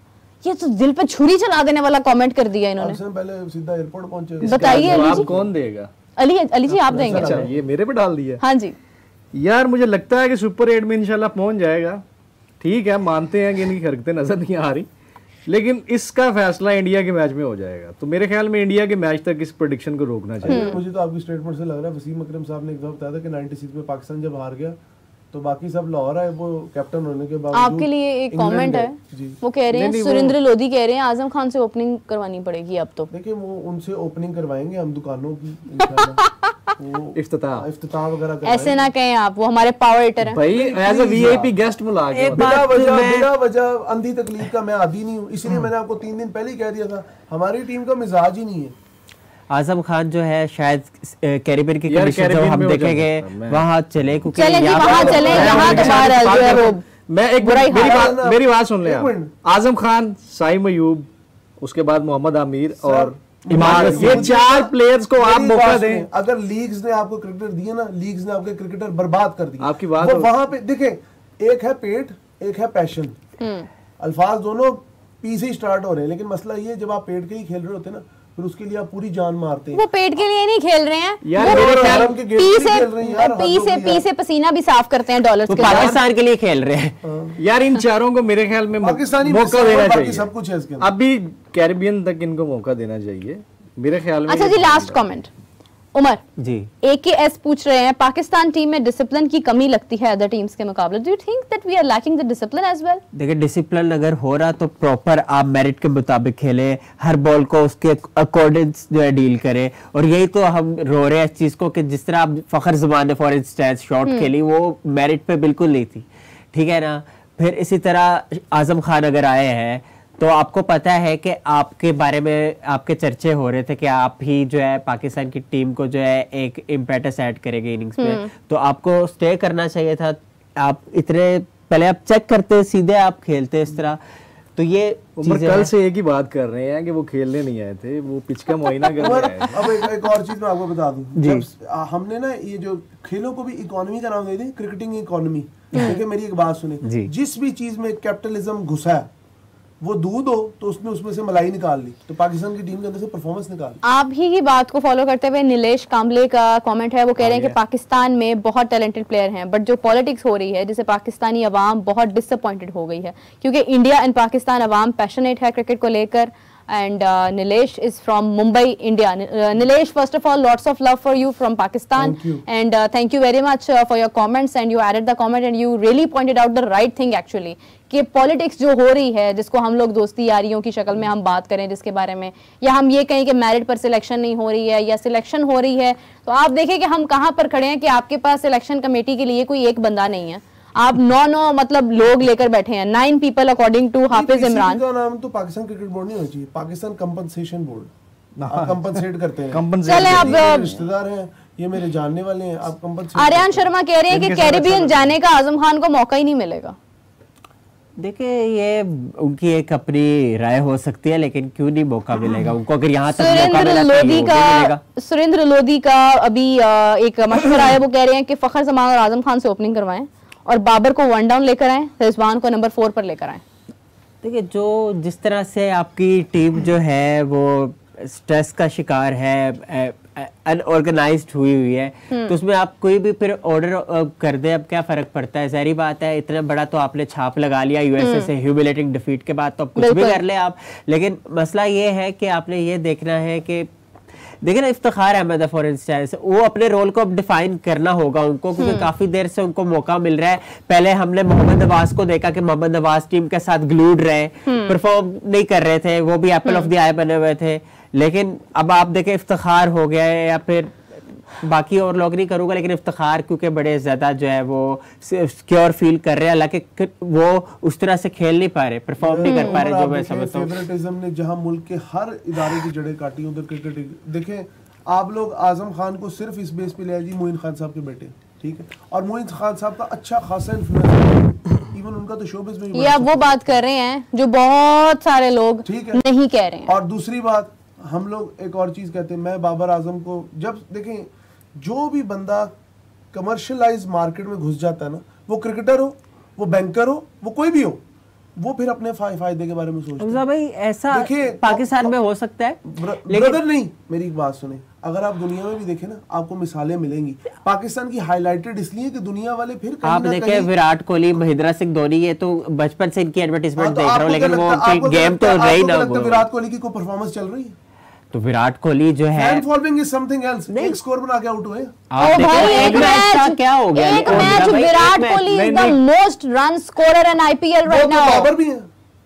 ये तो दिल पे छुरी चला देने वाला कमेंट कर दिया इन्होंने। पहले सीधा एयरपोर्ट पहुंचे। बताइए अली जी, कौन देगा? अली जी आप देंगे? अच्छा, ये मेरे पे डाल दिया। हाँ जी यार, मुझे लगता है कि सुपर 8 में इंशाल्लाह पहुंच जाएगा। ठीक है, मानते हैं कि इनकी हरकतें नजर नहीं आ रही, लेकिन इसका फैसला इंडिया के मैच में हो जाएगा। तो मेरे ख्याल में इंडिया के मैच तक इस प्रेडिक्शन को रोकना चाहिए। मुझे तो आपकी स्टेटमेंट से लग रहा है, वसीम अकरम साहब ने एक दफा बताया था कि 96 में पाकिस्तान जब हार गया तो बाकी सब लाहौर है, वो कैप्टन होने के बाद। आपके लिए एक कमेंट है, वो कह रहे हैं, सुरेंद्र लोधी कह रहे हैं आजम खान से ओपनिंग करवानी पड़ेगी अब तो। देखिए, वो उनसे ओपनिंग करवाएंगे हम दुकानों की इंशाल्लाह, इफ्तिताह वगैरह। ऐसे ना कहें आप, वो हमारे पावर हिटर हैं भाई, एज अ वीआईपी गेस्ट बुला के। बिना वजह अंधी तकलीफ का मैं आदी नहीं हूँ, इसलिए मैंने आपको 3 दिन पहले ही कह दिया था, हमारी टीम का मिजाज ही नहीं है। आजम खान जो है शायद कैरिबियन की कंडीशन जो हम देखेंगे वहाँ चले, क्योंकि वहाँ चले, यहाँ तो मैं एक मेरी बात सुन ले। आजम खान, साइम अयूब, उसके बाद मोहम्मद आमिर और इमाम, ये 4 प्लेयर्स को आप मौका दें। अगर लीग्स ने आपको क्रिकेटर दिए ना, लीग्स ने आपके क्रिकेटर बर्बाद कर दिए। आपकी बात वहां पे देखें, एक है पेट, एक है पैशन, अल्फाज दोनों पी से ही स्टार्ट हो रहे हैं, लेकिन मसला ये, जब आप पेट के ही खेल रहे होते हैं ना, फिर उसके लिए आप पूरी जान मारते हैं। वो पेट के लिए नहीं खेल रहे हैं यार, पी से पसीना भी साफ करते हैं डॉलर्स के, पाकिस्तान के लिए खेल रहे हैं। यार, इन चारों को मेरे ख्याल में पाकिस्तानी मौका देना चाहिए, सब कुछ है इसके अंदर। अभी कैरिबियन तक इनको मौका देना चाहिए मेरे ख्याल में। अच्छा जी, लास्ट कमेंट उमर जी, AKS पूछ रहे हैं, पाकिस्तान टीम में डिसिप्लिन की कमी लगती है अदर टीम्स के मुकाबले। Do you think that we are lacking the discipline as well? देखिए, डिसिप्लिन अगर हो रहा तो प्रॉपर आप मेरिट के मुताबिक खेले, हर बॉल को उसके अकॉर्डिंग जो है डील करे। और यही तो हम रो रहे हैं इस चीज को कि जिस तरह आप फखर ज़मान ने फॉर इंस्टेंस शॉट खेली, वो मेरिट पे बिल्कुल नहीं थी, ठीक है ना। फिर इसी तरह आजम खान अगर आए हैं तो आपको पता है कि आपके बारे में आपके चर्चे हो रहे थे कि आप ही जो है पाकिस्तान की टीम को जो है एक इम्पेटस ऐड करेंगे इनिंग्स में, तो आपको स्टे करना चाहिए था। आप इतने पहले आप चेक करते, सीधे आप खेलते इस तरह। तो ये कल से एक ही बात कर रहे हैं कि वो खेलने नहीं आए थे, वो पिच का मुआयना करने आए। अब एक और चीज मैं आपको बता दूं, जब हमने ना ये जो खेलों को भी इकोनॉमी का नाम दे दी, क्रिकेटिंग इकोनॉमी। देखिए, मेरी एक बात सुने, जिस भी चीज में कैपिटलिज्म घुसा है, वो दूध हो तो उसमें से मलाई निकाल ली, तो पाकिस्तान की टीम के अंदर से परफॉर्मेंस निकाल। आप ही की बात को फॉलो करते हुए नीलेश कांबले का कमेंट है, वो कह रहे हैं कि पाकिस्तान में बहुत टैलेंटेड प्लेयर हैं, बट जो पॉलिटिक्स हो रही है जिससे पाकिस्तानी अवाम बहुत डिसअपॉइंटेड हो गई है, क्योंकि India and Pakistan Awam passionate है क्रिकेट को लेकर। And Nilesh is from Mumbai, India. Nilesh, first of all, lots of love for you from Pakistan. Thank you. And thank you very much for your comments, and you added the comment and you really pointed out the right thing actually, कि पॉलिटिक्स जो हो रही है, जिसको हम लोग दोस्ती यारियों की शक्ल में हम बात करें जिसके बारे में, या हम ये कहें कि मेरिट पर सिलेक्शन नहीं हो रही है या सिलेक्शन हो रही है, तो आप देखें कि हम कहाँ पर खड़े हैं कि आपके पास सिलेक्शन कमेटी के लिए कोई एक बंदा नहीं है, आप 9 मतलब लोग लेकर बैठे हैं, 9 पीपल अकॉर्डिंग टू हाफिज इमरान। का नाम तो पाकिस्तान क्रिकेट बोर्ड नहीं होना चाहिए, पाकिस्तान कंपनसेशन बोर्ड। आप कंपनसेट करते हैं, चले आप रिश्तेदार हैं, ये मेरे जानने वाले हैं, आप कंपनसेट। आर्यन शर्मा कह रहे हैं कि कैरिबियन जाने का आजम खान को मौका ही नहीं मिलेगा। देखिए, ये उनकी एक अपनी राय हो सकती है, लेकिन क्यों नहीं मौका मिलेगा उनको, अगर यहाँ तक मौका मिला। सुरेंद्र लोधी का अभी एक मशवरा है, वो कह रहे हैं कि फखर जमान और आजम खान से ओपनिंग करवाएं और बाबर को 1 डाउन लेकर आए, रिजवान को नंबर 4 पर लेकर आए। देखिए जो जिस तरह से आपकी टीम जो है वो स्ट्रेस का शिकार है, अनऑर्गेनाइज्ड हुई है, तो उसमें आप कोई भी फिर ऑर्डर कर दे, अब क्या फर्क पड़ता है? ज़ाहिर बात है, इतना बड़ा तो आपने छाप लगा लिया यूएसए से ह्यूमिलेटिंग डिफीट के बाद, तो अब कुछ भी कर ले आप। लेकिन मसला ये है कि आपने ये देखना है कि देखिए ना, इफ्तिखार अहमद फॉर इंस्टेंस, वो अपने रोल को अब डिफाइन करना होगा उनको, क्योंकि काफी देर से उनको मौका मिल रहा है। पहले हमने मोहम्मद नवाज को देखा कि मोहम्मद नवाज टीम के साथ ग्लूड रहे, परफॉर्म नहीं कर रहे थे, वो भी एप्पल ऑफ द आई बने हुए थे। लेकिन अब आप देखें इफ्तिखार हो गया है, या फिर बाकी और लोग नहीं करूंगा, लेकिन इफ्तिखार क्योंकि बड़े ज्यादा जो है वो सिक्योर फील कर रहे हैं, हालांकि वो उस तरह से खेल नहीं पा रहे, परफॉर्म नहीं कर पा रहे, जो मैं समझता हूं। फेवरेटिज्म ने जहां मुल्क के हर इदारे की जड़ें काटी, उधर क्रिकेट देखें आप लोग आजम खान को सिर्फ इस बेस पे ले आए जी, मोइन खान साहब के बेटे, ठीक है, और मोइन खान साहब का अच्छा खासा इन्फ्लुएंस, इवन उनका तो शोबिज़ में ये आप वो बात कर रहे हैं जो बहुत सारे लोग नहीं कह रहे हैं। और दूसरी बात, हम लोग एक और चीज कहते हैं, मैं बाबर आजम को जब देखें, जो भी बंदा कमर्शियलाइज मार्केट में घुस जाता है ना, वो क्रिकेटर हो, वो बैंकर हो, वो कोई भी हो, वो फिर अपने फायदे के बारे में सोचता है। भाई ऐसा पाकिस्तान में हो सकता है, ब्रदर नहीं, मेरी एक बात सुने, अगर आप दुनिया में भी देखें ना, आपको मिसालें मिलेंगी। पाकिस्तान की हाईलाइटेड इसलिए कि दुनिया वाले फिर आप देखें विराट कोहली, महेंद्र सिंह धोनी, ये तो बचपन से इनकी एडवर्टाइजमेंट देख रहा हूं, लेकिन वो गेम तो रही ना। विराट कोहली की कोई परफॉर्मेंस चल रही है? तो विराट कोहली जो है, fan following is something else. एक स्कोर बना के आउट हुए, आप देखिए एक मैच क्या हो गया, एक match Virat Kohli is the most run scorer in IPL right now. Babar भी है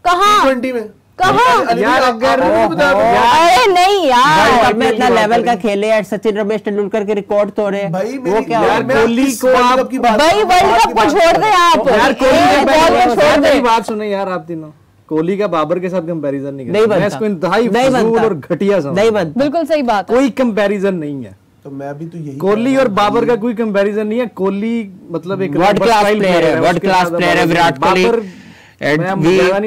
कहां T20 में, कहां यार अगर अरे नहीं यार, में इतना लेवल का खेले यार, सचिन रमेश तेंदुलकर के रिकॉर्ड तोड़े भाई। वो क्या यार कोहली को आप की बात, भाई वर्ल्ड कप को छोड़ दे आप यार, कोहली की बात सुने यार, आप तीनों कोहली का बाबर के साथ कंपैरिजन नहीं बनता, इसको इंतहाई फजूल और घटिया समझ, नहीं बनता, बिल्कुल सही बात है, कोई कंपैरिजन नहीं है। तो मैं भी तो यही, कोहली और बाबर का कोई कंपैरिजन नहीं है। कोहली मतलब एक वर्ल्ड क्लास प्लेयर है, वर्ल्ड क्लास प्लेयर है विराट कोहली,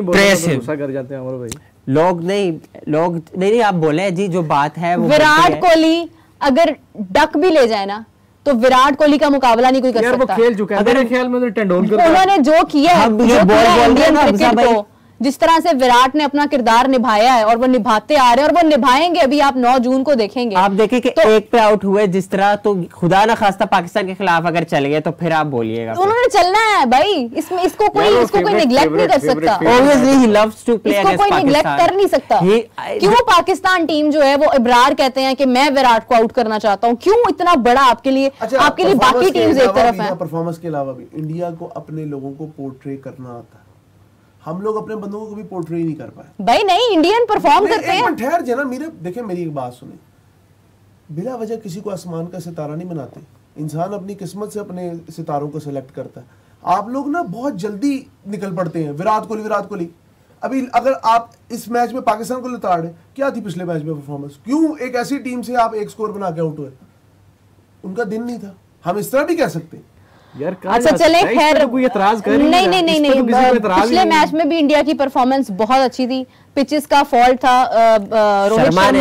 गुस्सा कर जाते हैं हमारे भाई लोग नहीं आप बोले जी, जो बात है वो विराट कोहली अगर डक भी ले जाए ना, तो विराट कोहली का मुकाबला नहीं कोई कर सकता। वो खेल चुका है, मेरे ख्याल में तो तेंदुलकर उन्होंने जो किया है, इंडियन क्रिकेट को जिस तरह से विराट ने अपना किरदार निभाया है और वो निभाते आ रहे हैं और वो निभाएंगे। अभी आप 9 जून को देखेंगे, आप देखें कि तो, एक पे आउट हुए जिस तरह, तो खुदा ना खास्ता पाकिस्तान के खिलाफ अगर चल गए तो फिर आप बोलिएगा, उन्होंने चलना है भाई, इसमें इसको कोई निगलेक्ट नहीं कर सकता। Obviously he loves to play against Pakistan, कोई निगलेक्ट कर नहीं सकता। क्यों पाकिस्तान टीम जो है वो इब्रार कहते हैं कि मैं विराट को आउट करना चाहता हूँ, क्यों इतना बड़ा आपके लिए बाकी टीम्स एक तरफ है। परफॉर्मेंस के अलावा भी इंडिया को अपने लोगों को पोर्ट्रे करना आता है, हम लोग अपने बंदों को कभी पोर्ट्रे नहीं कर पाए भाई। नहीं, इंडियन परफॉर्म करते हैं। ठहर जाना, देखें मेरी एक बात सुने, बिला वजह किसी को आसमान का सितारा नहीं बनाते, इंसान अपनी किस्मत से अपने सितारों को सिलेक्ट करता है। आप लोग ना बहुत जल्दी निकल पड़ते हैं, विराट कोहली। अभी अगर आप इस मैच में पाकिस्तान को लताड़ है, क्या थी पिछले मैच में परफॉर्मेंस? क्यों एक ऐसी टीम से आप एक स्कोर बना के आउट हुए? उनका दिन नहीं था, हम इस तरह भी कह सकते हैं यार। अच्छा चले, खैर कोई एतराज कर नहीं, पिछले मैच में भी इंडिया की परफॉर्मेंस बहुत अच्छी थी। पिचेस का फॉल्ट था, रोहित शर्मा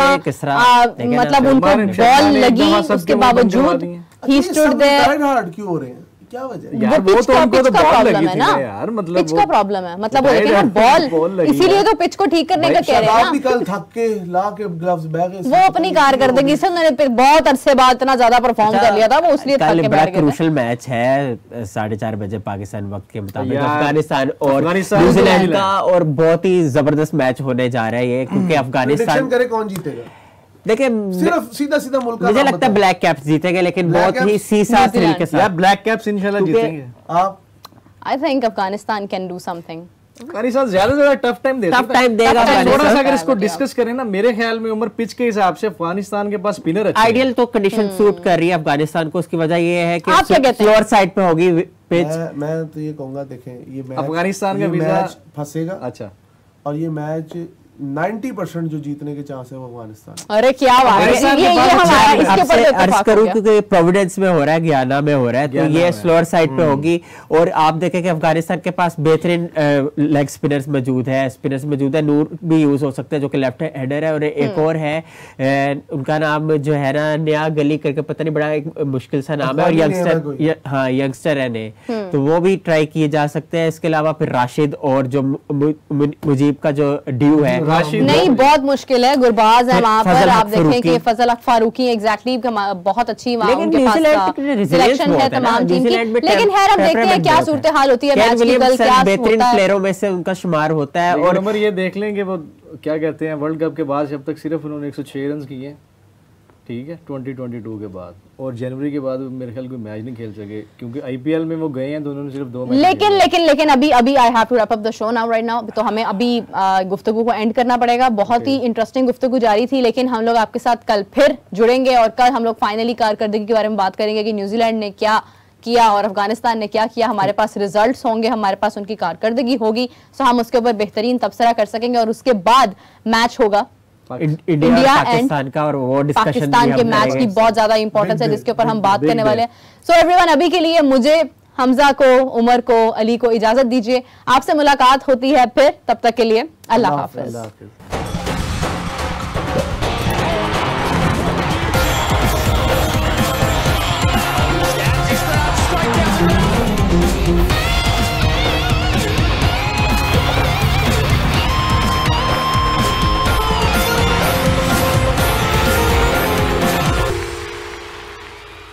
मतलब उनको बॉल लगी, उसके बावजूद ही स्टूड देयर। क्यों हो रहे हैं, क्या वजह? यार वो तो उनको तो बॉल लगी थी ना यार, मतलब पिच का प्रॉब्लम है, मतलब वो देखिए ना बॉल, इसीलिए तो पिच को ठीक करने का कह रहे हैं ना। कल थक के ला के ग्लव्स बैग वो अपनी कारकर्दगी से उन्होंने बहुत अरसे बाद इतना ज्यादा परफॉर्म कर लिया था, वो इसलिए थक के बैठ गए। क्रूशियल मैच है 4:30 बजे पाकिस्तान वक्त के मुताबिक, अफगानिस्तान और न्यूजीलैंड का, और बहुत ही जबरदस्त मैच होने जा रहा है ये, क्योंकि अफगानिस्तान करे कौन जीतेगा। देखिए सिर्फ सीधा मुल्क मुझे लगता है ब्लैक कैप्स जीतेंगे, लेकिन बहुत ही सीधा थ्रिल के साथ। ब्लैक कैप्स इंशाल्लाह जीतेंगे। आप I think Afghanistan can do something. Afghanistan ज्यादा टफ टाइम देगा थोड़ा सा। अगर इसको डिस्कस करें ना, मेरे ख्याल में उम्र पिच के हिसाब से अफगानिस्तान के पास स्पिनर अच्छे हैं। आइडियल तो कंडीशन सूट कर रही है अफगानिस्तान को, उसकी वजह ये है कि स्लोअर साइड पे होगी पिच। मैं तो ये कहूंगा, देखें ये मैच अफगानिस्तान का वीजा फंसेगा। अच्छा, और ये मैच 90% जो जीतने के चांस है वो अफगानिस्तान। अरे क्या बात है, ये हमारा इसके ऊपर अर्ज करूं क्योंकि प्रोविडेंस में हो रहा है, गयाना में हो रहा है, तो ये स्लोअर साइड पे होगी। और आप देखें कि अफगानिस्तान के पास बेहतरीन लेग स्पिनर्स मौजूद है, नूर भी यूज हो सकता है जो कि लेफ्ट हैंडर है, और एक और है उनका नाम जो है ना, नया गली करके, पता नहीं, बड़ा एक मुश्किल सा नाम है, और यंगस्टर है ने, तो वो भी ट्राई किए जा सकते हैं। इसके अलावा फिर राशिद और जो मुजीब का जो ड्यू है, नहीं बहुत मुश्किल है, गुरबाज है वहां पर। आप देखें कि फजल फारूकी एग्जैक्टली बहुत अच्छी सिलेक्शन है तमाम टीम की, लेकिन खैर हम देखते हैं क्या सूरत हाल होती है मैच की, कल क्या बेहतरीन प्लेयरों में से उनका शुमार होता है। और नंबर ये देख लेंगे वो क्या कहते हैं, वर्ल्ड कप के बाद जब तक सिर्फ उन्होंने 106 रन किए, ठीक है, 2022 के बाद, और जनवरी के बाद मेरे ख्याल कोई मैच नहीं खेल सके, क्योंकि आईपीएल में वो गए हैं दोनों ने सिर्फ 2 मैच। लेकिन अभी I have to wrap up the show now right now, तो हमें अभी गुफ्तगू को एंड करना पड़ेगा। बहुत ही इंटरेस्टिंग गुफ्तगू जारी थी, लेकिन हम लोग आपके साथ कल फिर जुड़ेंगे और कल हम लोग फाइनली कारकर्दगी के बारे में बात करेंगे कि न्यूजीलैंड ने क्या किया और अफगानिस्तान ने क्या किया। हमारे पास रिजल्ट्स होंगे, हमारे पास उनकी कारकर्दगी होगी, सो हम उसके ऊपर बेहतरीन तबसरा कर सकेंगे। और उसके बाद मैच होगा इंडिया पाकिस्तान का, और वो पाकिस्तान के मैच की बहुत ज्यादा इंपॉर्टेंस है जिसके ऊपर हम बात करने वाले हैं। सो एवरीवन, अभी के लिए मुझे, हमजा को, उमर को, अली को इजाजत दीजिए। आपसे मुलाकात होती है फिर, तब तक के लिए अल्लाह हाफिज।